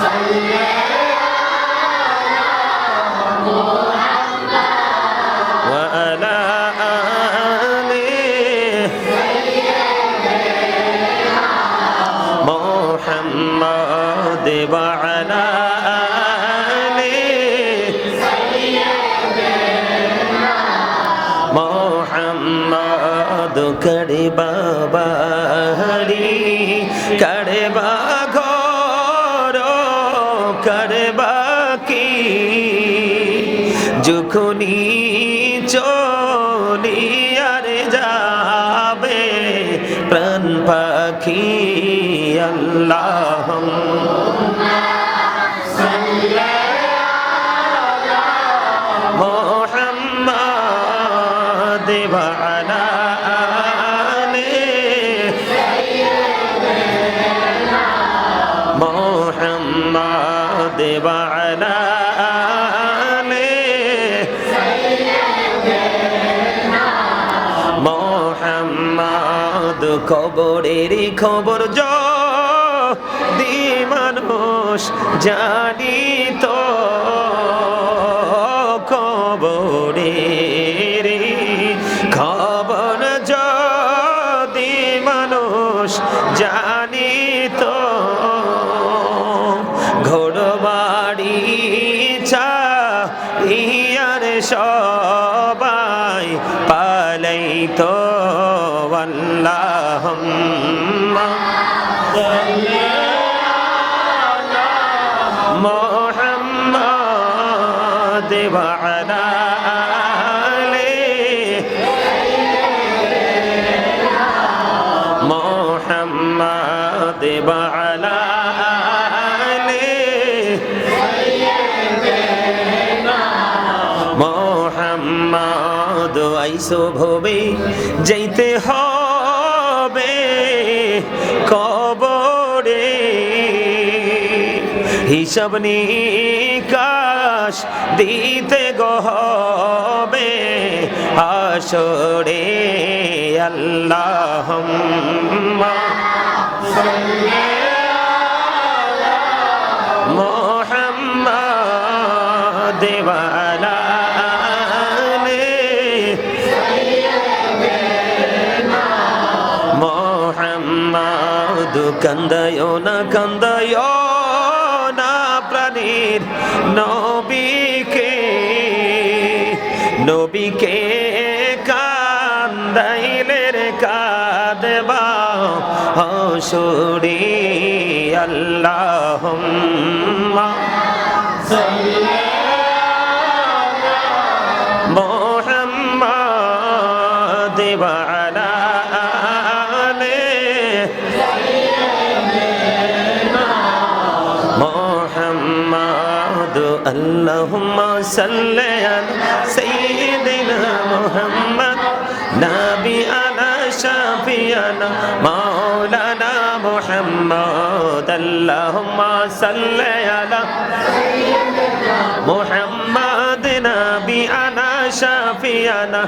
A: সাল্লি আলা মুহাম্মাদ ওয়া আলা محمد وعلى آل محمد کربا باری کربا ঘর کربا কি যখনি চলিয়ার যাবে প্রাণ পাখি اللهم صل على محمد وعلى آل محمد وعلى آل محمد কবরের খবর দি মানুষ জানিত কবরের খবর যদি মানুষ জানিত ঘোড়বাড়ি চাইয়ার সবাই পালাইতো আল্লাহুম্মা محمد وعلى آل محمد وعلى آل محمد আইসো ভবে যাইতে হবে কবরে হিসাব নিকাশ দিতে গহবে হাসরে আল্লাহুম্মা সাল্লি আলা মুহাম্মাদ ওয়া আলা আলি সাইয়্যিদিনা মুহাম্মাদ কান্দায়ো না কান্দায়ো প্রাণীর নবীকে নবীকে কান্দাইলে রে কাঁদবা হাসরে আল্লাহুম্মা সাল্লি আলা মুহাম্মাদ ওয়া আলা আলি محمد اللهم صل على سيدنا محمد نبينا شفيعنا مولانا محمد اللهم صل على سيدنا محمد نبينا শাফিয়ানা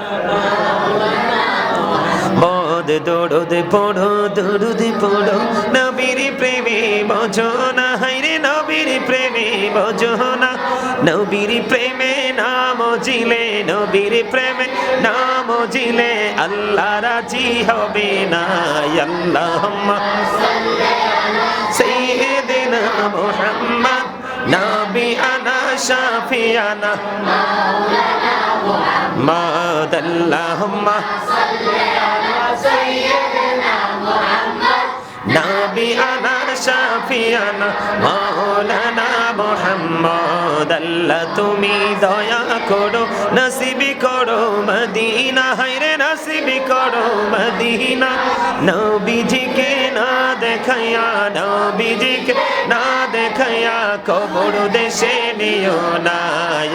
A: মদ দরুদ পড়ো দরুদ পড়ো নবীর প্রেমে বজনা হায়রে নবীর প্রেমে বজনা নবীর প্রেমে নাম জিলে নবীর প্রেমে নাম জিলে আল্লাহ রাজি হবে না আল্লাহুম্মা সাইয়্যিদিনা মুহাম্মদ নবী আনা শাফিয়ানা মাওলানা মুহাম্মদ আল্লাহুম্মা নবী আনা শাফিয়ানা মাওলানা মুহাম্মদ আল্লাহ তুমি দয়া করো নসিব করো মদিনা হায়রে নসিব করো মদিনা নবীজিকে না দেখায়া নবীজিকে না দেখায়া কবর দেশে নিও না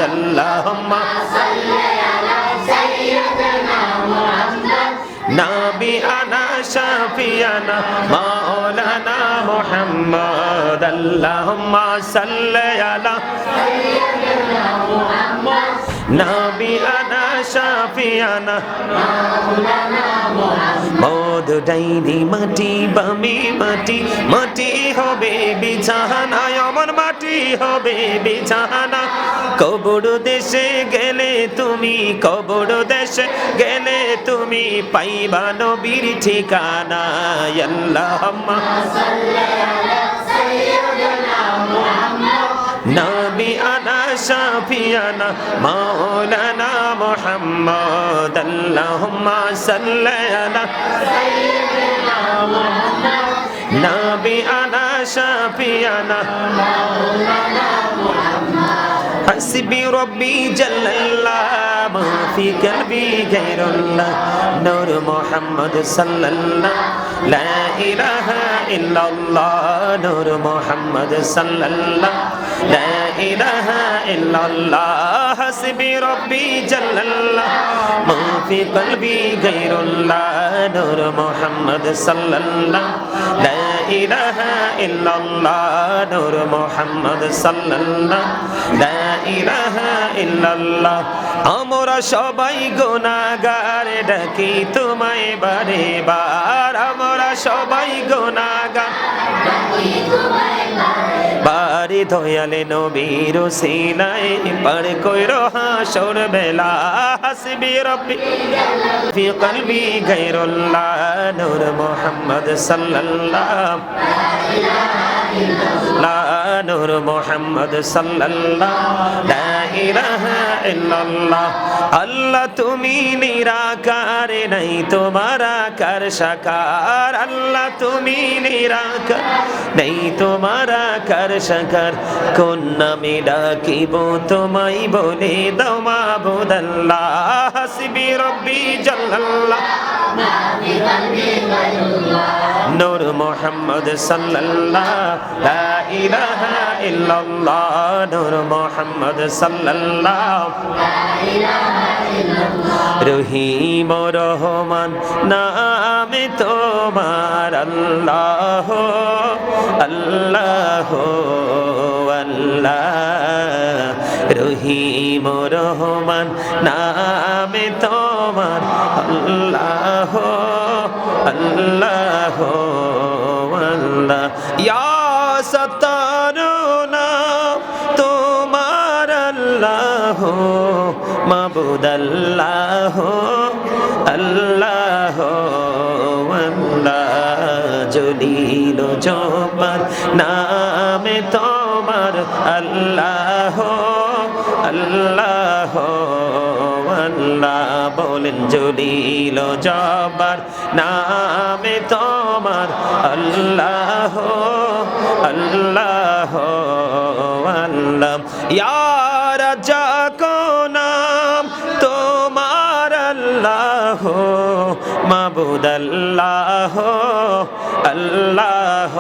A: আল্লাহুম্মা সাল্লি আলা সাইয়্যিদিনা মুহাম্মদ নবী আনা শাফিয়ানা মাওলানা মুহাম্মদ আল্লাহুম্মা সাল্লি আলা সাইয়্যিদিনা মুহাম্মদ নবী আনা শাফিয়ানা মাওলানা মুহাম্মদ মদ ডাইনি মাটি বামি মাটি মাটি হবে বিছানা আমার মাটি হবে বিছানা কবর দেশে গেলে তুমি কবর দেশে গেলে তুমি পাইবা নবীর ঠিকানা আল্লাহুম্মা সাল্লি আলা সাইয়্যিদিনা মুহাম্মদ নবী আনা শাফিয়ানা মাওলানা মুহাম্মদ আল্লাহুম্মা সাল্লি আলা সাইয়্যিদিনা মুহাম্মদ নবী আনা শাফিয়ানা মাওলানা মুহাম্মদ حسبي ربي جل الله ما في قلبي غير الله نور محمد صلى الله لا إله إلا الله نور محمد صلى الله لا إله إلا الله حسبي ربي جل الله ما في قلبي غير الله نور محمد صلى الله لا إله إلا الله نور محمد صلى الله لا ইলাহা ইল্লাল্লাহ আমরা সবাই গুনাহগার ডাকি তোমায় বারে বার আমরা সবাই গুনাহগার ডাকি তোমায় বারে বারে দয়ালে নবীর ওসিলায় পার কইরো হাসর বেলা হাসবি রব্বি ফি কলবি গায়রুল্লাহ নূর মুহাম্মদ সাল্লাল্লাহু লা নূর মুহাম্মদ সাল্লাল্লাহু লা ইলাহা ইল্লাল্লাহ আল্লাহ তুমি নিরাকার নাই তোমার আকার সাকার আল্লাহ তুমি নিরাকার নাই তোমার আকার সাকার কোন নামে ডাকিব তোমায় বলে দাও মাবুদ আল্লাহ হাসবি রব্বি জাল্লাল্লাহ নূর মুহাম্মদ সাল্লাল্লাহু লা ইলাহা ইল্লাল্লাহ নূর মুহাম্মদ সাল্লাল্লাহু লা ইলাহা ইল্লাল্লাহ রহিম রহমান নামে তোমার আল্লাহ আল্লাহ আল্লাহ রহিম রহমান নামে তোমার আল্লাহ আল্লাহ আল্লাহ ইয়া সত্তার নাম তোমার আল্লাহ মাবুদ আল্লাহ আল্লাহ আল্লাহ জলিল জব্বার নামে তোমার আল্লাহ আল্লাহ আল্লাহ বলেন জলিল জব্বার নামে তোমার আল্লাহ আল্লাহ আল্লাহ ইয়া রাজা কো নাম তোমার আল্লাহ মাবুদ আল্লাহ আল্লাহ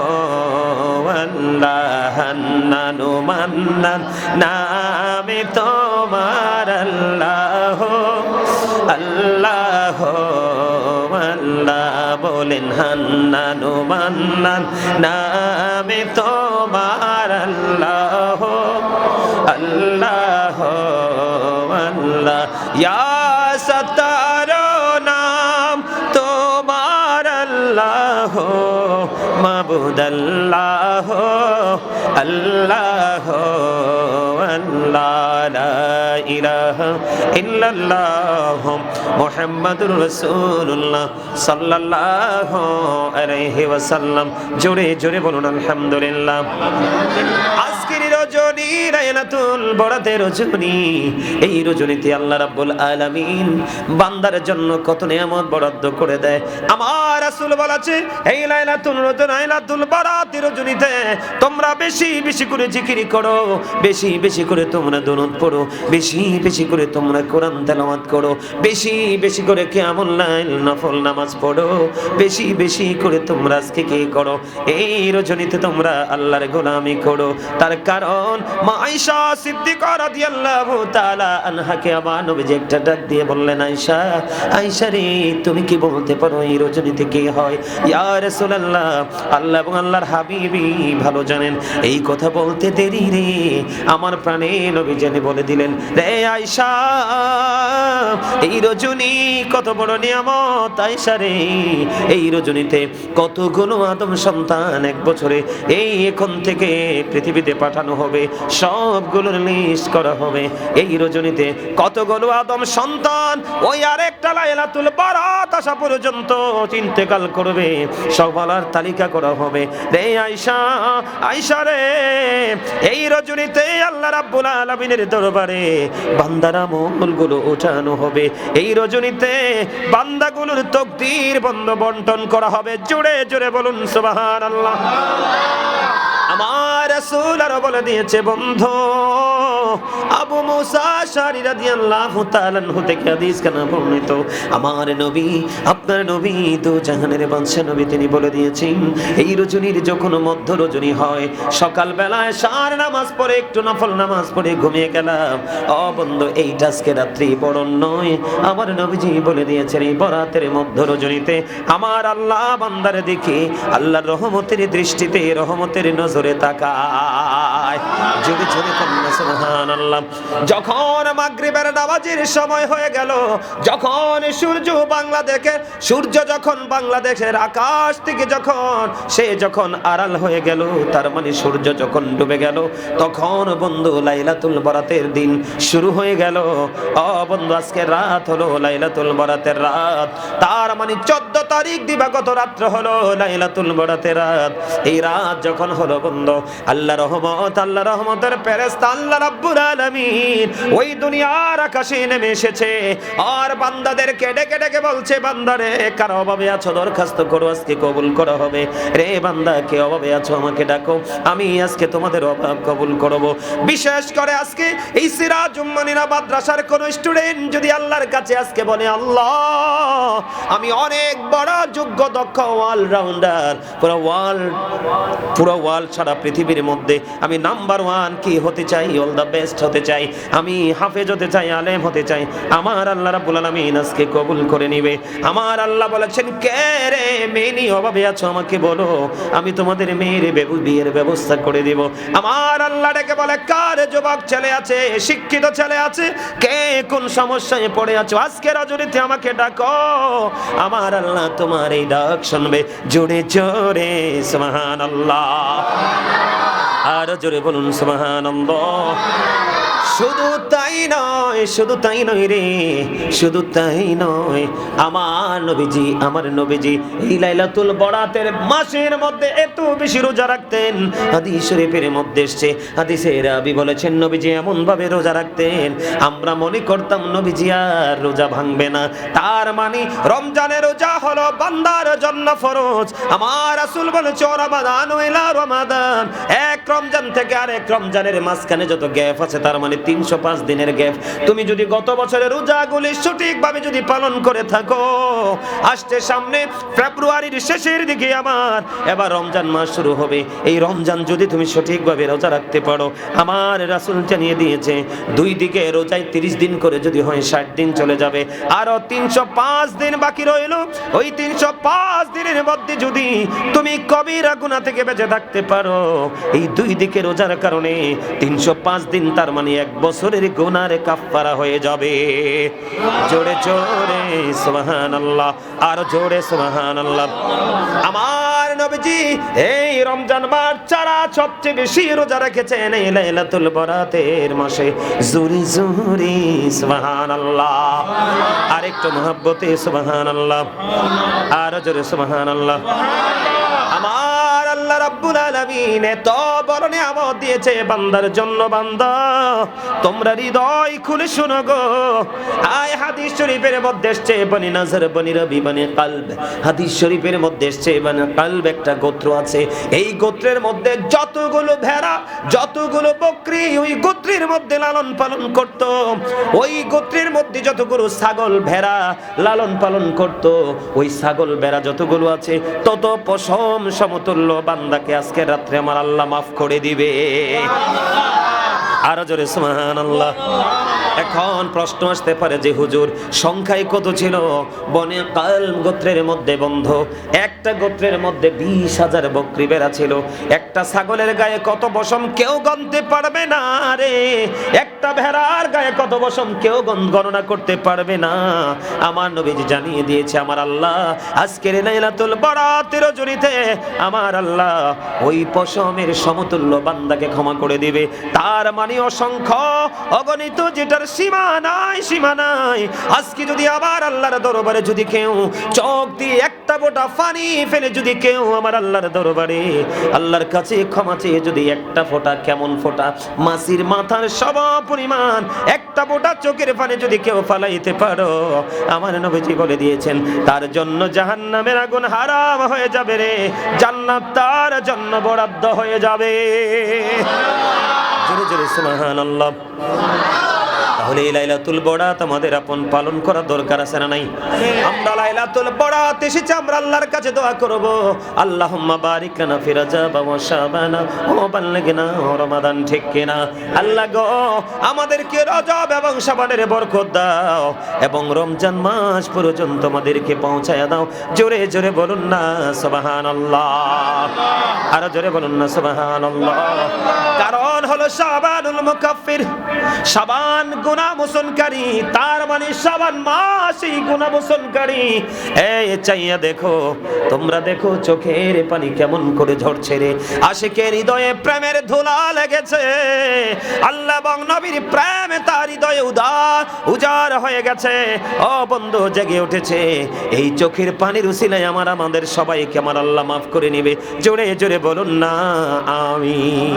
A: আল্লাহ হান্নানু মান্নান নামে তোমার আল্লাহ আল্লাহ আল্লাহ বলেন হান্নানু মান্নান নামে তোমার আল্লাহ আল্লাহ আল্লাহ আল্লাহ, ইয়া সাত্তারো নাম তোমার আল্লাহ, মাবুদ আল্লাহ, আল্লাহ আল্লাহ, লা ইলাহা ইল্লাল্লাহ মুহাম্মাদুর রাসূলুল্লাহ সাল্লাল্লাহু আলাইহি ওয়াসাল্লাম। জোরে জোরে বলুন আলহামদুলিল্লাহ। আজকের রজনী লাইলাতুল বরাতের রজনী, এই রজনীতে আল্লাহ রাব্বুল আলামিন বান্দার জন্য কত নিয়ামত বরাদ্দ করে দেয়। আমার রাসূল বলেছে এই লাইলাতুল বরাতের রজনীতে তোমরা বেশি বেশি করে জিকির করো, বেশি বেশি করে তোমরা দুরূদ পড়ো, বেশি বেশি করে তোমরা কোরআন তেলাওয়াত করো, বেশি বেশি করে কিয়ামুল লাইল নফল নামাজ পড়ো, বেশি বেশি করে তোমরা আজকে কি করো, এই রজনীতে তোমরা আল্লাহর গোলামি করো। তার কারণ মা আয়েশা সিদ্দিকা রাদিয়াল্লাহু তাআলা আনহাকে আমার নবীজি একটা ডাক দিয়ে বললেন, আয়েশা, আয়েশা রে, তুমি কি বলতে পারো এই রজনীতে কি হয়? ইয়া রাসূলুল্লাহ, আল্লাহ এবং আল্লাহর হাবিবই ভালো জানেন। এই কথা বলতে দেরি রে আমার প্রাণে নবী জানে বলে দিলেন, রে আয়েশা, এই রজনী কত বড় নিয়ামত আয়েশা রে, এই রজনীতে কতগুলো আদম সন্তান এক বছরে এই এখন থেকে পৃথিবীতে পাঠানো হবে, সবগুলোর লিস্ট করা হবে। এই রজনীতে কতগুলো আদম সন্তান ওই আরেকটা লাইলাতুল বরাত আসা পর্যন্ত ইন্তেকাল করবে, সবার তালিকা করা হবে। রে আয়েশা, আয়েশা রে, এই রজনীতে আল্লাহ রাব্বুল আলামিনের দরবারে বান্দার আমলগুলো ওঠানো হবে। এই রজনীতে বান্দাগুলোর তাকদীর বন্টন করা হবে। জোরে জোরে বলুন সুবহানাল্লাহ। আমার রাসূল আরো বলে দিয়েছে, বন্ধু আবু মুসা আশআরী রাদিয়াল্লাহু তাআলা আনহু থেকে হাদিস কানা বর্ণিত, আমার নবী, আপনার নবী তো জাহানের বাদশা নবী, তিনি বলে দিয়েছেন এই রজনীর যখন মধ্য রজনী হয়, সকাল বেলায় সার নামাজ পড়ে একটু নফল নামাজ পড়ে ঘুমিয়ে গেলাম, ও বন্ধু এইটা আজকে রাত্রি বরণ নয়। আমার নবীজি বলে দিয়েছেন এই বরাতের মধ্য রজনীতে আমার আল্লাহ বান্দারে দেখে আল্লাহর রহমতের দৃষ্টিতে, রহমতের নজরে তাকায়। জোরে জোরে কন্যা সুবহানাল্লাহ। যখন মাগরিবের নামাজের সময় হয়ে গেল, যখন সূর্য যখন বাংলাদেশের আকাশ থেকে যখন আড়াল হয়ে গেল, তার মানে সূর্য যখন ডুবে গেল, তখন বন্ধু লাইলাতুল বরাতের দিন শুরু হয়ে গেল। ও বন্ধু, আজকে রাত হলো লাইলাতুল বরাতের রাত, তার মানে 14 তারিখ দিবাগত রাত্র হলো লাইলাতুল বরাতের রাত। এই রাত যখন হলো বন্ধু, আল্লাহ রহমতের ফেরেশতা আল্লাহ রাব্বুল আলামিন ওই দুনিয়ার আকাশে নেমে এসেছে, আর বান্দাদেরকে ডেকে ডেকে বলছে, বান্দারে কার অভাবে আছো দরখাস্ত করো, আজকে কবুল করা হবে। রে বান্দা, কে অভাবে আছো আমাকে ডাকো, আমি আজকে তোমাদের অভাব কবুল করব। বিশেষ করে আজকে এই সিরাজ উম্মানিরা মাদ্রাসার কোন স্টুডেন্ট যদি আল্লাহর কাছে আজকে বলে, আল্লাহ আমি অনেক বড় যোগ্য দক্ষ অলরাউন্ডার, পুরো ওয়ার্ল্ড সারা পৃথিবীর মধ্যে আমি নাম্বার 1 কি হতে চাই, অল দা বেস্ট হতে চাই, আমি হাফেজ হতে চাই, আলেম হতে চাই, আমার আল্লাহ রাব্বুল আলামিন আজকে কবুল করে নিবে। আমার আল্লাহ বলেছেন, কে রে মেয়ে অভাবে আছো আমাকে বলো, আমি তোমাদের মেয়ের বিয়ের ব্যবস্থা করে দেব। আমার আল্লাহ ডেকে বলে, কার যুবক ছেলে আছে, শিক্ষিত ছেলে আছে, কে কোন সমস্যায় পড়ে আছো আজকে রজনীতে আমাকে ডাকো, আমার আল্লাহ তোমার এই ডাক শুনবে। জোরে জোরে সুবহানাল্লাহ, আর জোরে বলুন সুবহানাল্লাহ। শুধু তাই নয় রে, শুধু তাই নয়, আমার নবীজি এই লাইলাতুল বরাতের মাসের মধ্যে এত বেশি রোজা রাখতেন। হাদিস শরীফের মধ্যে এসেছে, হাদিসে রাবী বলেছেন নবীজি এমন ভাবে রোজা রাখতেন, আমরা মনে করতাম নবীজি আর রোজা ভাঙবে না। তার মানে রমজানের রোজা হলো বান্দার জন্য ফরজ। আমার রাসূল বলেছে, রমাদান ইলা রমাদান, এক রমজান থেকে আরেক রমজানের মাঝখানে যত গ্যাপ আছে, তার মানে 305 দিনের গ্যাপ। তুমি যদি গত বছরের রোজাগুলি সঠিকভাবে যদি পালন করে থাকো, আসছে সামনে ফেব্রুয়ারির শেষের দিকে আমার এবার রমজান মাস শুরু হবে, এই রমজান যদি তুমি সঠিকভাবে রোজা রাখতে পারো, আমার রাসূল জানিয়ে দিয়েছে 2 দিকে রোজায় 30 দিন করে যদি হয় 60 দিন চলে যাবে, আরো 305 দিন বাকি রইল। ওই 305 দিনের মধ্যে যদি তুমি কবিরা গুনাহ থেকে বেঁচে থাকতে পারো, এই 2 দুই দিকে রোজার কারণে 305 দিন, তার মানে 1 বছরের গুনার কাফারা হয়ে যাবে। জোরে জোরে সুবহানাল্লাহ, আর জোরে সুবহানাল্লাহ। আমার নবীজি এই রমজান মাস ছাড়া সবচেয়ে বেশি রোজা রেখেছেন এই লাইলাতুল বরাতের মাসে। জোরে জোরে সুবহানাল্লাহ, আর একটু মহব্বতে সুবহানাল্লাহ, আর জোরে সুবহানাল্লাহ। আমার আল্লাহ রাব্বুল আলামিন এত বড় নিয়ামত দিয়েছে বান্দার জন্য। বান্দা তোমরা হৃদয় খুলে শোনো গো। আয় হাদিস শরীফের মধ্যে এসেছে বনি নাজর, বনি রবি, বনি কলব। হাদিস শরীফের মধ্যে এসেছে বনি কলব একটা গোত্র আছে। এই গোত্রের মধ্যে যতগুলো ভেড়া, যতগুলো বকরি ওই গোত্রের মধ্যে লালন পালন করত, ওই গোত্রের মধ্যে যতগুলো ছাগল ভেড়া লালন পালন করত, ওই ছাগল ভেড়া যতগুলো আছে তত পশম সমতুল্য বান্দাকে আজকে রাত্রে আমার আল্লাহ মাফ করে দিবে। আরো জোরে সুবহানাল্লাহ। এখন প্রশ্ন আসতে পারে যে হুজুর সংখ্যায় কত ছিল? বনে কলব গোত্রের মধ্যে বন্ধ একটা গোত্রের মধ্যে 20,000 বকরি ভেড়া ছিল। একটা ছাগলের গায়ে কত পশম কেউ গণতে পারবে না রে। একটা ভেড়ার গায়ে কত পশম কেউ গণনা করতে পারবে না। আমার নবীজি জানিয়ে দিয়েছে আমার আল্লাহ আজকের লাইলাতুল বরাতের রজনীতে আমার আল্লাহ ওই পশমের সমতুল্য বান্দাকে ক্ষমা করে দিবে। তার মানে অসংখ্য অগণিত, যেটার সীমা নাই, সীমা নাই। আজকে যদি আবার আল্লাহর দরবারে যদি কেউ চোখ দিয়ে একটা ফোঁটা পানি ফেলে যদি কেউ আমার আল্লাহর দরবারে আল্লাহর কাছে ক্ষমা চেয়ে যদি একটা ফোঁটা, কেমন ফোঁটা, মাছির মাথার সম পরিমাণ একটা ফোঁটা চোখের পানি যদি কেউ ফালাইতে পারো, আমার নবীজি বলে দিয়েছেন তার জন্য জাহান্নামের আগুন হারাম হয়ে যাবে রে, জান্নাত তার জন্য বরাদ্দ হয়ে যাবে। জোরে জোরে সুবহানাল্লাহ। তাহলে এই লাইলাতুল বরাত আমাদের আপন পালন করা দরকার আছে না নাই? আমরা লাইলাতুল বরাত এসেছি, আমরা আল্লাহর কাছে দোয়া করব, আল্লাহুম্মা বারিক লানা ফি রাজাব ওয়া শাবান ওয়া বাল্লিগনা রমাদান। ঠিক কিনা? আল্লাহ গো আমাদেরকে রজব এবং শাবানের বরকত দাও এবং রমজান মাস পর্যন্ত আমাদেরকে পৌঁছায়া দাও। জোরে জোরে বলুন না সুবহানাল্লাহ, আর জোরে বলুন না সুবহানাল্লাহ। কারণ হলো শাবানুল মুকাফফির, শাবান গুনাহ মোচনকারী, তার মানে শাবান মাস এই গুনাহ মোচনকারী। এই চাইয়া দেখো, তোমরা দেখো চোখের পানি কেমন করে ঝরছে রে। আশিকের হৃদয়ে প্রেমের ধুলা লেগেছে, আল্লাহ এবং নবীর প্রেমে তার হৃদয়ে উজাড় হয়ে গেছে। ও বন্ধু জেগে উঠেছে, এই চোখের পানির উসিলায় আমাদের সবাইকে আমার আল্লাহ মাফ করে নেবে। জোরে জোরে বলুন না আমিন,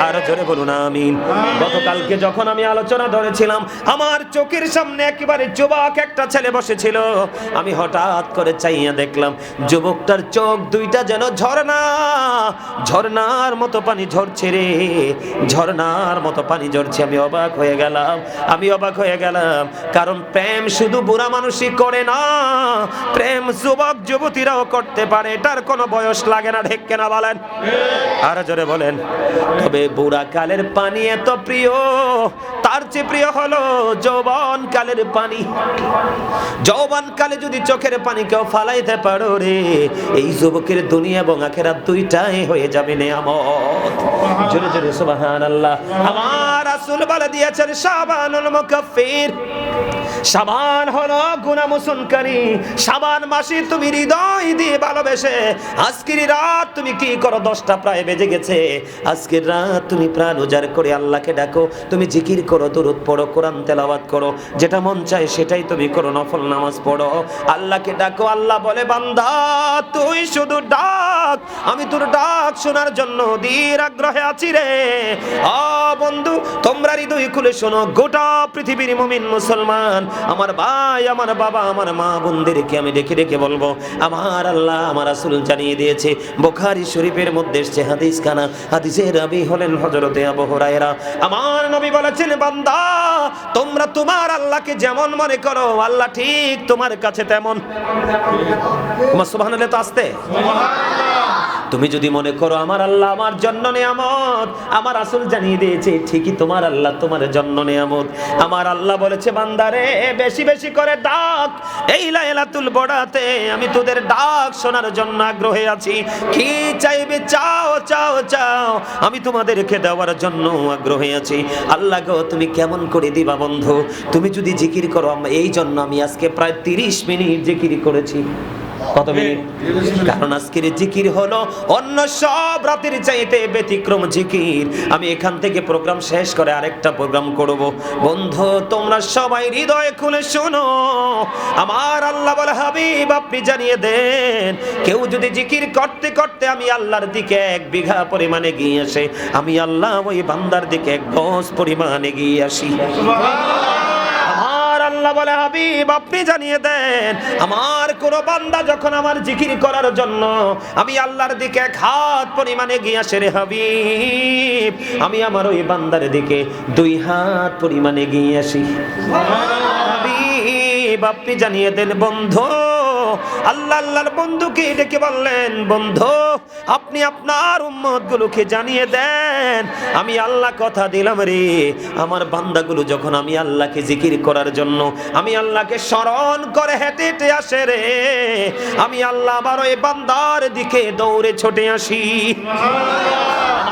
A: আর জোরে বলুন আমিন। গতকালকে যখন আমি আলোচনা ধরেছিলাম, আমার চোখের সামনে একেবারে যুবক একটা ছেলে বসেছিল। আমি হঠাৎ করে চাইয়া দেখলাম যুবকটার চোখ দুইটা যেন ঝর্ণা, ঝর্ণার মতো পানি ঝরছে রে, ঝর্ণার মতো পানি ঝরছে। আমি অবাক হয়ে গেলাম, আমি অবাক হয়ে গেলাম। কারণ প্রেম শুধু বুড়া মানুষই করে না, প্রেম যুবক যুবতীরাও করতে পারে, এটার কোনো বয়স লাগে না। ঠিক কিনা বলেন? আর জোরে বলেন। তবে বুড়া কালের পানি এত প্রিয়, তার চেয়ে প্রিয় হলো যৌবন কালের পানি। যৌবন কালে যদি চোখের পানি কেউ ফালাইতে পারো রে, এই যুবকের দুনিয়া এবং আখিরাত দুইটাই হয়ে যাবে নেয়ামত। জোরে জোরে সুবহানাল্লাহ। আমার রাসূল বলে দিয়েছেন শাবানুল মুকাফফির, শাবান হলো গুনাহ মোচনকারী। শাবান মাসে তুমি হৃদয় দিয়ে ভালোবেসে আজকের রাত তুমি কি করো? 10টা প্রায় বেজে গেছে। আজকের রাত তুমি প্রাণ উজাড় করে আল্লাহকে ডাকো, তুমি জিকির করো, দরুদ পড়ো, কোরআন তেলাওয়াত করো, যেটা মন চায় সেটাই তুমি করো, নফল নামাজ পড়ো, আল্লাহকে ডাকো। আল্লাহ বলে বান্দা তুই শুধু ডাক, আমি তোর ডাক শোনার জন্য অধীর আগ্রহে আছি রে। বন্ধু তোমরা হৃদয় খুলে শোনো, গোটা পৃথিবীর মুমিন মুসলমান, আমার ভাই, আমার বাবা, আমার মা বোনদেরকে আমি ডেকে ডেকে বলবো, আমার আল্লাহ আমার রাসূল জানিয়ে দিয়েছে। বুখারী শরীফের মধ্যে এসেছে হাদিস খানা, হাদিসের রাবী হলেন হযরতে আবু হুরায়রা। আমার নবী বলেছেন বান্দা তোমরা তোমার আল্লাহকে যেমন মনে করো, আল্লাহ ঠিক তোমার কাছে তেমন। সুবহানাল্লাহ তো আসতে তুমি যদি মনে করো আমার আল্লাহ আমার জন্য নিয়ামত, আমার রাসূল জানিয়ে দিয়েছে ঠিকই তোমার আল্লাহ তোমার জন্য নিয়ামত। আমার আল্লাহ বলেছে বান্দারে বেশি বেশি করে ডাক, এই লাইলাতুল বড়াতে আমি তোদের ডাক শোনার জন্য আগ্রহী আছি। কি চাইবে চাও চাও চাও, আমি তোমাদেরকে দেওয়ার জন্য আগ্রহী আছি। আল্লাহ গো তুমি কেমন করে দিবা বন্ধু? তুমি যদি জিকির করো, এই জন্য আমি আজকে প্রায় 30 মিনিট জিকির করেছি। কত মিনিট? কারণ আজকের জিকির হলো অন্য সব রাতের চাইতে ব্যতিক্রম জিকির। আমি এখান থেকে প্রোগ্রাম শেষ করে আরেকটা প্রোগ্রাম করব। বন্ধু তোমরা সবাই হৃদয় খুলে শোনো, আমার আল্লাহ বলে হাবিব আপনি জানিয়ে দেন, কেউ যদি জিকির করতে করতে আমি আল্লাহর দিকে 1 বিঘা পরিমাণে এগিয়ে আসে, আমি আল্লাহ ওই বান্দার দিকে 1 গজ পরিমাণে এগিয়ে আসি। আল্লাহ বলে হাবিব আপনি জানিয়ে দেন, আমার কোন বান্দা যখন আমার জিকির করার জন্য আমি আল্লাহর দিকে 1 হাত পরিমাণে গিয়ে আসে রে হাবিব, আমি আমার ওই বান্দার দিকে 2 হাত পরিমাণে গিয়ে আসি। হাবিব আপনি জানিয়ে দেন বন্ধু। আল্লাহ আল্লাহর বন্ধুকে ডেকে বললেন, বন্ধু আপনি আপনার উম্মতগুলোকে জানিয়ে দেন, আমি আল্লাহ কথা দিলাম রে, আমার বান্দাগুলো যখন আমি আল্লাহকে জিকির করার জন্য আমি আল্লাহকে স্মরণ করে হেঁটে হেঁটে আসে রে, আমি আল্লাহ আবার ওই বান্দার দিকে দৌড়ে ছুটে আসি।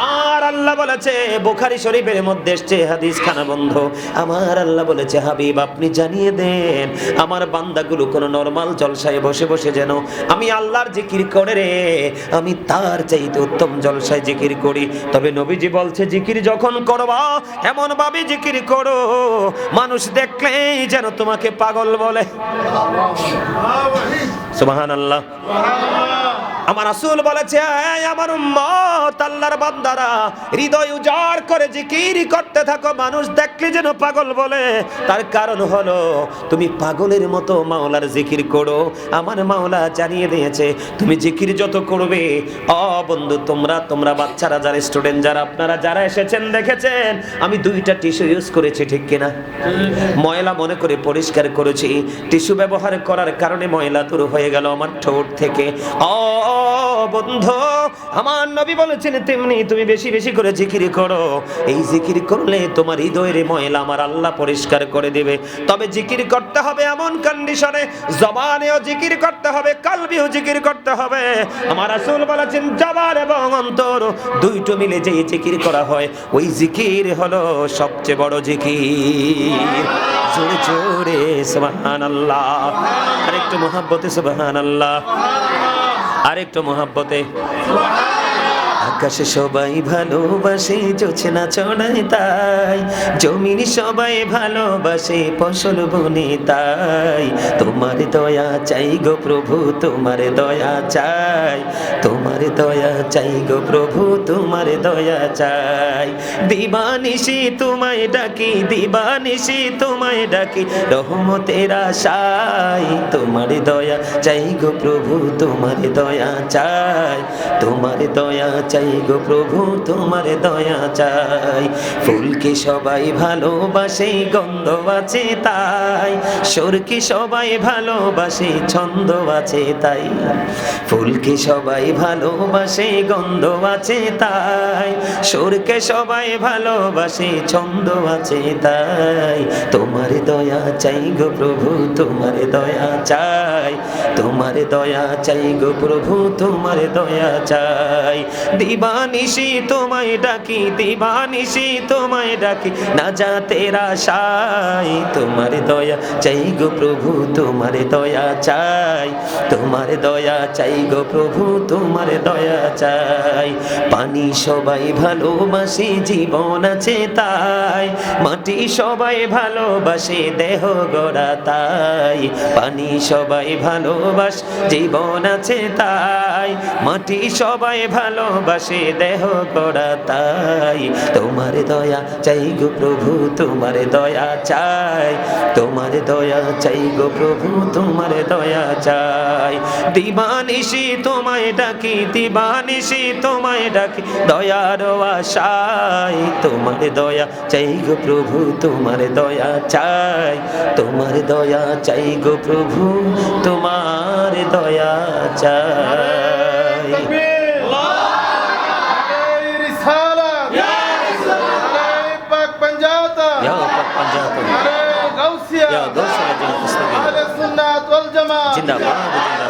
A: আমার আল্লাহ বলেছে, বুখারী শরীফের মধ্যে এসেছে হাদিস খানা বন্ধু, আমার আল্লাহ বলেছে হাবিব আপনি জানিয়ে দেন, আমার বান্দাগুলো কোনো নরমাল জলসায় বসে বসে যেন আমি আল্লাহর জিকির করে রে, আমি তার চাইতে উত্তম জলসায় জিকির করি। তবে নবীজি বলছে জিকির যখন করবা এমন ভাবে জিকির করো মানুষ দেখলেই যেন তোমাকে পাগল বলে। সুবহানাল্লাহ। আমার রাসূল বলেছে, আমার উম্মত আল্লাহর বান্দারা হৃদয় উজাড় করে জিকির করতে থাকো, মানুষ দেখলে যেন পাগল বলে। তার কারণ হলো তুমি পাগলের মতো মাওলার জিকির করো। আমার মাওলা জানিয়ে দিয়েছে তুমি জিকির যত করবে, বন্ধু তোমরা বাচ্চারা যারা স্টুডেন্ট যারা আপনারা যারা এসেছেন দেখেছেন আমি 2টা টিস্যু ইউজ করেছি, ঠিক কিনা? ময়লা মনে করে পরিষ্কার করেছি, টিস্যু ব্যবহার করার কারণে ময়লা দূর হয়ে গেল আমার ঠোঁট থেকে। বন্ধু আমার নবী বলেছেন তেমনি তুমি বেশি বেশি করে জিকির করো, এই জিকির করলে তোমার হৃদয়ের ময়লা আমার আল্লাহ পরিষ্কার করে দেবে। তবে জিকির করতে হবে এমন কন্ডিশনে, জবানেও জিকির করতে হবে, কলবেও জিকির করতে হবে। আমার রাসূল বলেছেন জবান এবং অন্তর 2টো মিলে যে জিকির করা হয় ওই জিকির হলো সবচেয়ে বড় জিকির। জোরে জোরে সুবহানাল্লাহ, আরেকটু মহব্বতে সুবহানাল্লাহ, আরেকটু মহব্বতে। আকাশে সবাই ভালোবাসে জোছনা চড়ায় তাই, জমিন সবাই ভালোবাসে ফসল বনে তাই, তোমার দয়া চাই গো প্রভু তোমার দয়া চাই, তোমার দয়া চাই গো প্রভু তোমার দয়া চাই, দিবানিশি তোমায় ডাকি দিবানিশি তোমায় ডাকি রহমতের আশায়, তোমার দয়া চাই গো প্রভু তোমার দয়া চাই, তোমার দয়া চাই গো প্রভু তোমার দয়া চাই। ফুলকে সবাই ভালোবাসে গন্ধ আছে তাই, সুরকে সবাই ভালোবাসে ছন্দ আছে তাই, ফুলকে সবাই ভালোবাসে গন্ধ আছে তাই, সুরকে সবাই ভালোবাসে ছন্দ আছে তাই, তোমার দয়া চাই গো প্রভু তোমার দয়া চাই, তোমার দয়া চাই গো প্রভু তোমার দয়া চাই, দিবানিশি তোমায় ডাকি দিবানিশি তোমায় ডাকি না যা তেরা আশায়, তোমার দয়া চাই গো প্রভু তোমার দয়া চাই, তোমার দয়া চাই গো প্রভু তোমার দয়া চাই, পানি সবাই ভালোবাসে জীবন আছে তাই, মাটি সবাই ভালোবাসে দেহ গড়া তাই, পানি সবাই ভালোবাসে জীবন আছে তাই, মাটি সবাই ভালোবাসে দেহ গড়া তাই, তোমার দয়া চাই গো প্রভু তোমার দয়া চাই, তোমার দয়া চাই গো প্রভু তোমার দয়া চাই, দিবানিশি তোমায় ডাকি দিবানিশি তোমায় ডাকি দয়ার আশায়, তোমার দয়া চাই গো প্রভু তোমার দয়া চাই, তোমার দয়া চাই গো প্রভু তোমার দয়া চাই।
B: नारे पाक पंजाता
A: या पाक पंजाता
B: नारे गौसिया
A: या गौसिया जन मुस्तकीम
B: अहले सुन्नत वल जमात
A: जिंदाबाद